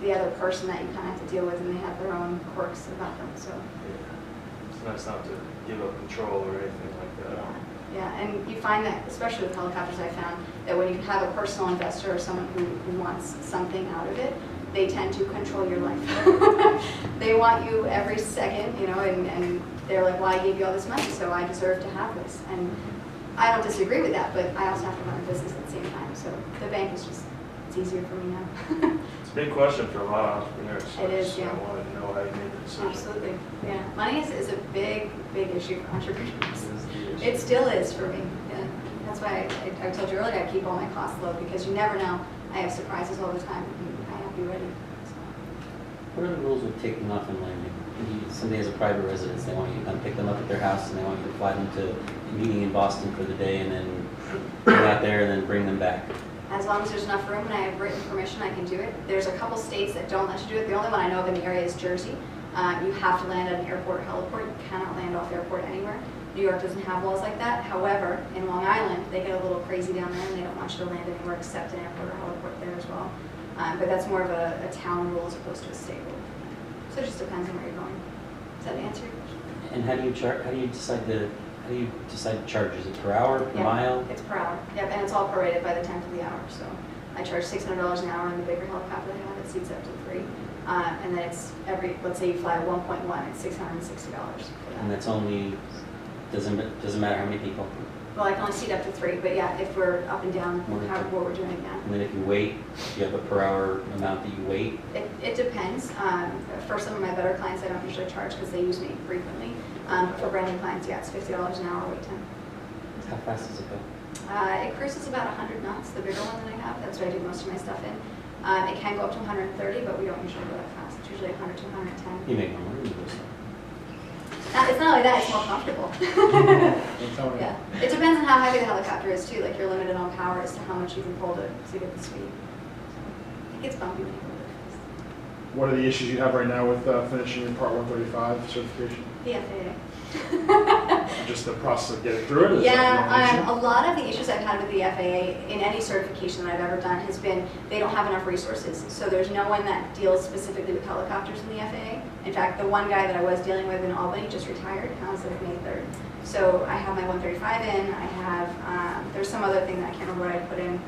the other person that you kind of have to deal with, and they have their own quirks about them. So. It's nice not to give up control or anything like that. Yeah, and you find that, especially with helicopters, I found that when you have a personal investor or someone who wants something out of it, they tend to control your life. They want you every second, and they're like, well, I gave you all this money, so I deserve to have this. And I don't disagree with that, but I also have to run a business at the same time. So the bank is just, it's easier for me now. It's a big question for a lot of entrepreneurs. So It is, yeah. I wanted to know how you made the decision. Absolutely, yeah. Money is a big issue for entrepreneurs. This is the issue. It still is for me. Yeah. That's why I told you earlier I keep all my costs low, because you never know. I have surprises all the time. I have to be ready. So. What are the rules with taking off and landing? Somebody has a private residence, they want you to come pick them up at their house, and they want you to fly them to a meeting in Boston for the day, and then go out there and then bring them back. As long as there's enough room and I have written permission, I can do it. There's a couple states that don't let you do it. The only one I know of in the area is Jersey. You have to land at an airport or heliport. You cannot land off airport anywhere. New York doesn't have laws like that. However, in Long Island, they get a little crazy down there, and they don't want you to land anywhere except an airport or heliport there as well. But that's more of a town rule as opposed to a state rule. So it just depends on where you're going. Does that answer your question? And how do you decide to charge? Is it per hour, per mile? It's per hour. Yep, and it's all prorated by the 10th of the hour. So I charge $600 an hour in the bigger helicopter I have that seats up to 3. And then it's let's say you fly a 1.1, it's $660 for that. And that's only, doesn't matter how many people? Well, I can only seat up to 3, but yeah, if we're up and down, what we're doing, yeah. And then if you wait, do you have a per hour amount that you wait? It depends. For some of my better clients, I don't usually charge because they use me frequently. But for brand new clients, yeah, it's $50 an hour wait time. How fast does it go? It cruises about 100 knots, the bigger one that I have. That's what I do most of my stuff in. It can go up to 130, but we don't usually go that fast. It's usually 100 to 110. You make more money than those. It's not only that, it's more comfortable. Yeah. It depends on how heavy the helicopter is too. Like you're limited on power as to how much you can pull to get the speed. gets bumpy when you go really fast. What are the issues you have right now with finishing your Part 135 certification? The FAA. Just the process of getting through it? Is that Yeah, the a lot of the issues I've had with the FAA in any certification that I've ever done has been they don't have enough resources. So there's no one that deals specifically with helicopters in the FAA. In fact, the one guy that I was dealing with in Albany just retired as of May 3rd. So I have my 135 in. I have, there's some other thing that I can't remember what I put in.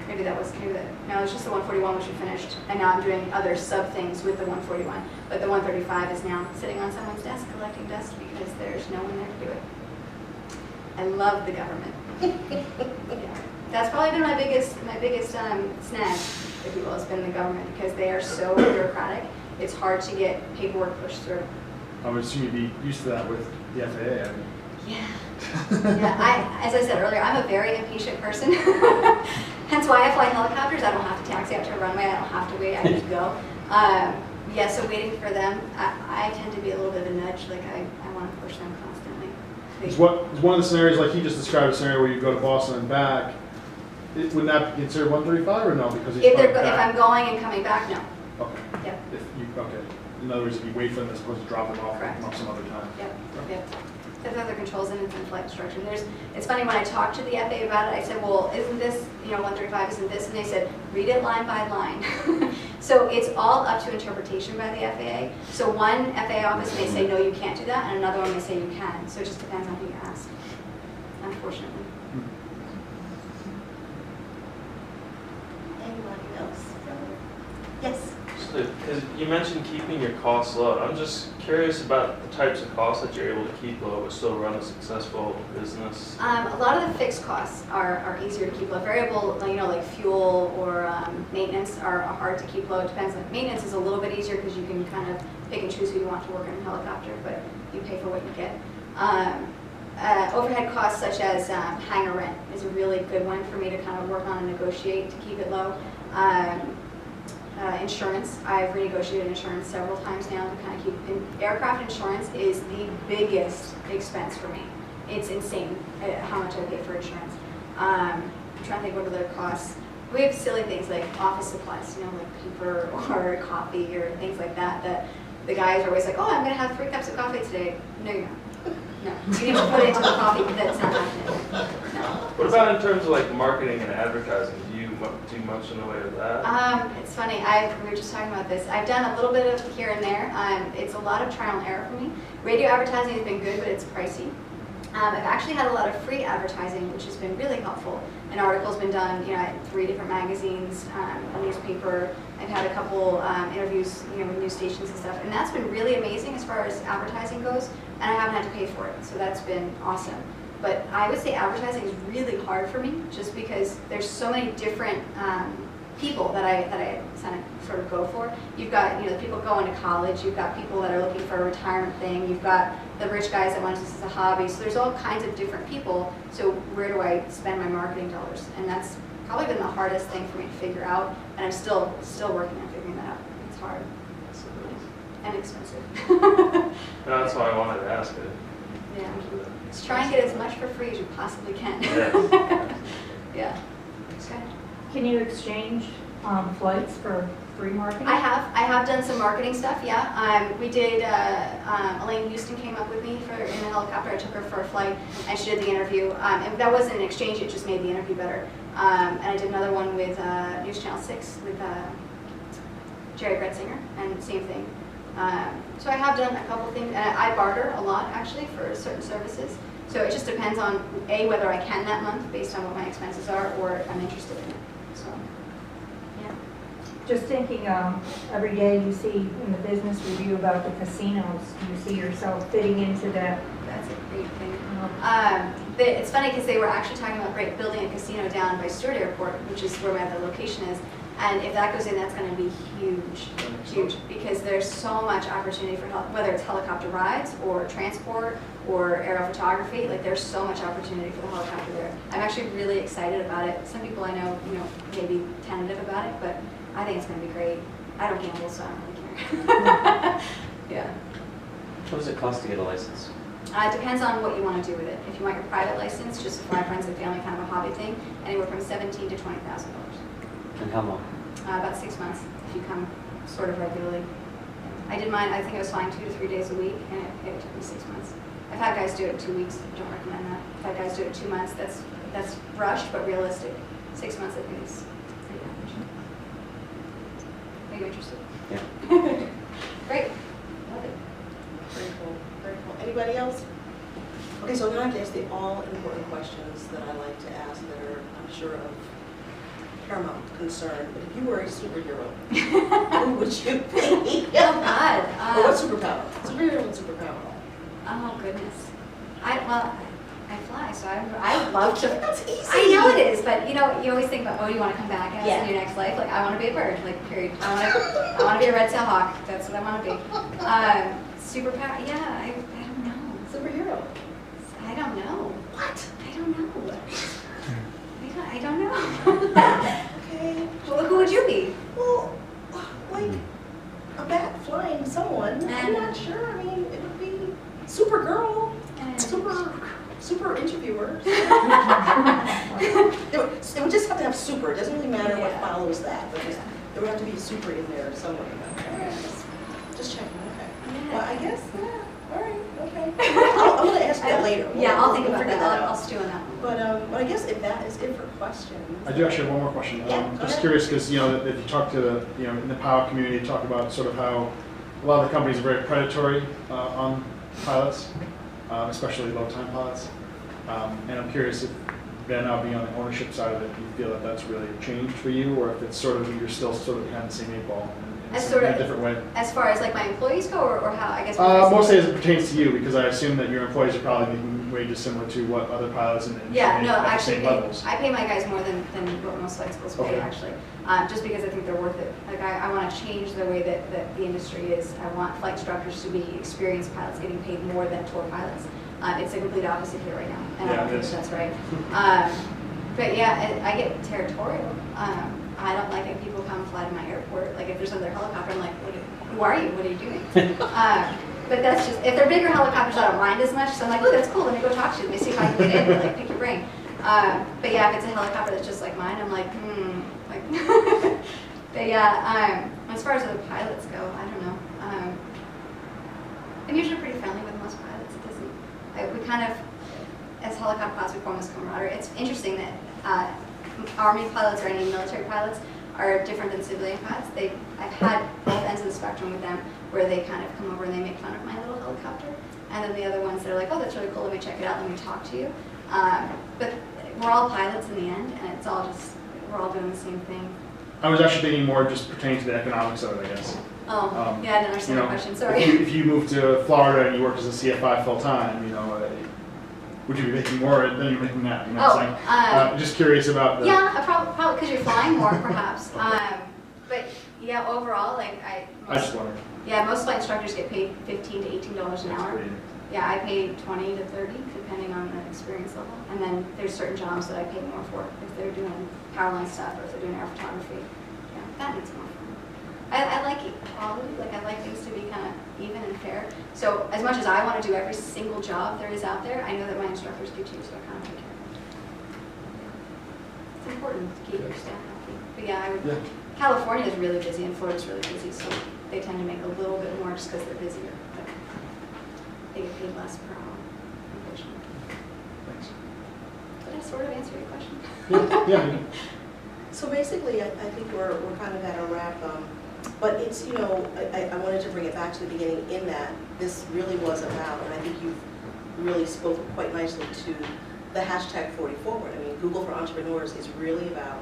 No, it's just the 141 which we finished. And now I'm doing other sub things with the 141. But the 135 is now sitting on someone's desk collecting dust because there's no one there to do it. I love the government. Yeah. That's probably been my biggest snag, if you will, has been the government because they are so bureaucratic. It's hard to get paperwork pushed through. I would assume you'd be used to that with the FAA. I mean. Yeah. Yeah. As I said earlier, I'm a very impatient person. Hence why I fly helicopters. I don't have to taxi out to a runway. I don't have to wait. I just go. Yeah, so waiting for them, I tend to be a little bit of a nudge. Like I want to push them constantly. Is one of the scenarios, like he just described, a scenario where you go to Boston and back, wouldn't that be considered 135 or no? Because if I'm going and coming back, no. Okay. Yep. Okay. In other words, if you wait for them as opposed to drop them off Correct. some other time. Yep. Yep. There's other controls in flight instruction. It's funny when I talked to the FAA about it, I said, well, isn't this, 135 isn't this? And they said, read it line by line. So it's all up to interpretation by the FAA. So one FAA office may say, no, you can't do that, and another one may say you can. So it just depends on who you ask, unfortunately. Anybody else? Yes. Because you mentioned keeping your costs low. I'm just curious about the types of costs that you're able to keep low but still run a successful business. A lot of the fixed costs are easier to keep low. Variable, like fuel or maintenance are hard to keep low. It depends. Maintenance is a little bit easier because you can kind of pick and choose who you want to work in a helicopter, but you pay for what you get. Overhead costs such as hangar rent is a really good one for me to kind of work on and negotiate to keep it low. Insurance, I've renegotiated insurance several times now to kind of keep, aircraft insurance is the biggest expense for me. It's insane how much I pay for insurance. I'm trying to think what other costs. We have silly things like office supplies, like paper or coffee or things like that, that the guys are always like, oh, I'm going to have 3 cups of coffee today. No, you're not. No, you need to put it into the coffee, that's not happening. No. What about in terms of like marketing and advertising? Do you do much in the way of that? It's funny, we were just talking about this. I've done a little bit of here and there. It's a lot of trial and error for me. Radio advertising has been good, but it's pricey. I've actually had a lot of free advertising, which has been really helpful. An article's been done, at 3 different magazines, a newspaper. I've had a couple interviews, with news stations and stuff, and that's been really amazing as far as advertising goes. And I haven't had to pay for it, so that's been awesome. But I would say advertising is really hard for me, just because there's so many different people that I sort of go for. You've got people going to college. You've got people that are looking for a retirement thing. You've got the rich guys that want this as a hobby. So there's all kinds of different people. So where do I spend my marketing dollars? And that's probably been the hardest thing for me to figure out. And I'm still working on figuring that out. It's hard and expensive. No, that's why I wanted to ask it. Yeah. Try and get as much for free as you possibly can. Yeah. Yeah. Okay. Can you exchange flights for free marketing? I have done some marketing stuff. Yeah. We did. Elaine Houston came up with me in a helicopter. I took her for a flight, and she did the interview. And that wasn't an exchange. It just made the interview better. And I did another one with News Channel 6 with Jerry Gretzinger, and same thing. So I have done a couple things, and I barter a lot actually for certain services. So it just depends on whether I can that month based on what my expenses are, or if I'm interested in it. So, yeah. Just thinking, every day you see in the business review about the casinos, do you see yourself fitting into that? That's a great thing. It's funny because they were actually talking about building a casino down by Stewart Airport, which is where my other location is. And if that goes in, that's going to be huge, because there's so much opportunity for whether it's helicopter rides or transport or aerial photography. Like there's so much opportunity for the helicopter there. I'm actually really excited about it. Some people I know, maybe tentative about it, but I think it's going to be great. I don't gamble, so I don't really care. Yeah. What does it cost to get a license? It depends on what you want to do with it. If you want your private license, just for my friends and family, kind of a hobby thing, anywhere from $17,000 to $20,000. And how long? about 6 months if you come sort of regularly. I did mine, I think I was flying 2 to 3 days a week, and it took me 6 months. I've had guys do it in 2 weeks. I don't recommend that. I've had guys do it in 2 months. That's rushed but realistic. 6 months, I think, is pretty average. Are you interested? Yeah. Great. Love it. Very cool, very cool. Anybody else? Okay, so now I have to ask the all-important questions that I like to ask that are, I'm sure, of paramount concern. But if you were a superhero, who would you be? Oh, God. Or what superpower? Superhero and superpower. Oh, goodness. I fly, so I would love to. That's easy. I know it is, but you know, you always think about, oh, you want to come back as Yeah. in your next life? Like, I want to be a bird, like, period. I want to be a red-tailed hawk. That's what I want to be. Superpower, yeah, I don't know. Superhero. I don't know. What? I don't know. I don't know. Okay. Well, who would you be? Well, like a bat flying someone. I'm And- not sure. I mean, it would be Supergirl. Super interviewer. It would just have to have super. It doesn't really matter what Yeah. follows that. But just, there would have to be super in there somewhere. Just checking. Okay. Well, I guess. Yeah. All right. Okay. I'm going to ask that later. Yeah, I'll think We'll about figure that. I'll out. stew on that one. But I guess if that is it for questions. I do actually have one more question. Yeah, go Just ahead. curious, because if you talk to in the pilot community, you talk about sort of how a lot of the companies are very predatory on pilots, especially low-time pilots. And I'm curious if then now being on the ownership side of it, do you feel that that's really changed for you, or if it's sort of you're still sort of behind the same eight ball in a different way? As far as like my employees go, or how, I guess. Mostly as it pertains to you, because I assume that your employees are probably making wages similar to what other pilots in the industry Yeah, make no, at the actually, same levels. I pay my guys more than what most flight schools pay, Okay. actually, just because I think they're worth it. Like, I want to change the way that the industry is. I want flight instructors to be experienced pilots getting paid more than tour pilots. It's the complete opposite here right now, and I Yeah, don't it think is. that's right. But yeah, I get territorial. I don't like it people come fly to my airport. Like, if there's another helicopter, I'm like, who are you? What are you doing? But that's just, if they're bigger helicopters, I don't mind as much. So I'm like, oh, that's cool. Let me go talk to you. Let me see if I can get in. Like, pick your brain. But yeah, if it's a helicopter that's just like mine, I'm like, like. But yeah, as far as other pilots go, I don't know. I'm usually pretty friendly with most pilots. It doesn't. We kind of, as helicopter pilots, we form this camaraderie. It's interesting that Army pilots or any military pilots are different than civilian pilots. I've had both ends of the spectrum with them, where they kind of come over and they make fun of my little helicopter, and then the other ones they're like, oh, that's really cool. Let me check it out. Let me talk to you. But we're all pilots in the end, and it's all just we're all doing the same thing. I was actually thinking more just pertaining to the economics of it, I guess. Oh, yeah, I didn't understand the question. Sorry. If you moved to Florida and you worked as a CFI full time, would you be making more than you're making now? You know what I'm saying? Just curious about the. Yeah, probably because you're flying more, perhaps. But yeah, overall, like I just wondered. yeah, most flight instructors get paid $15 to $18 an hour. Pretty- Yeah, I pay 20 to 30, depending on the experience level. And then there's certain jobs that I pay more for if they're doing power line stuff or if they're doing air photography. Yeah, that needs more fun. I like equality. Like, I like things to be kind of even and fair. So as much as I want to do every single job there is out there, I know that my instructors do too, so I kind of take care of it. It's important to keep your staff happy. But yeah, California is really busy and Florida's really busy, so they tend to make a little bit more just because they're busier. But they get paid less per hour, unfortunately. Thanks. Did I sort of answer your question? Yeah. So basically, I think we're kind of at a wrap. But it's, I wanted to bring it back to the beginning in that this really was about, and I think you've really spoken quite nicely to the hashtag 40Forward. I mean, Google for Entrepreneurs is really about,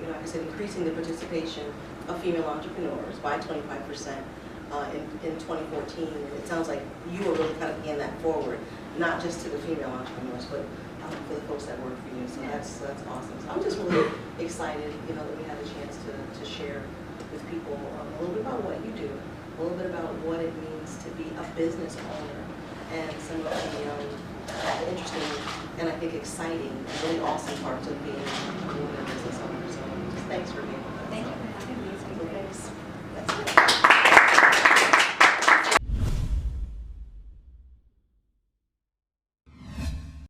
like I said, increasing the participation of female entrepreneurs by 25% in 2014. And it sounds like you were really kind of paying that forward, not just to the female entrepreneurs, but for the folks that work for you. So that's awesome. So I'm just really excited, that we had a chance to share with people a little bit about what you do, a little bit about what it means to be a business owner, and some of the interesting and I think exciting and really awesome parts of being a business owner. So just thanks for being here.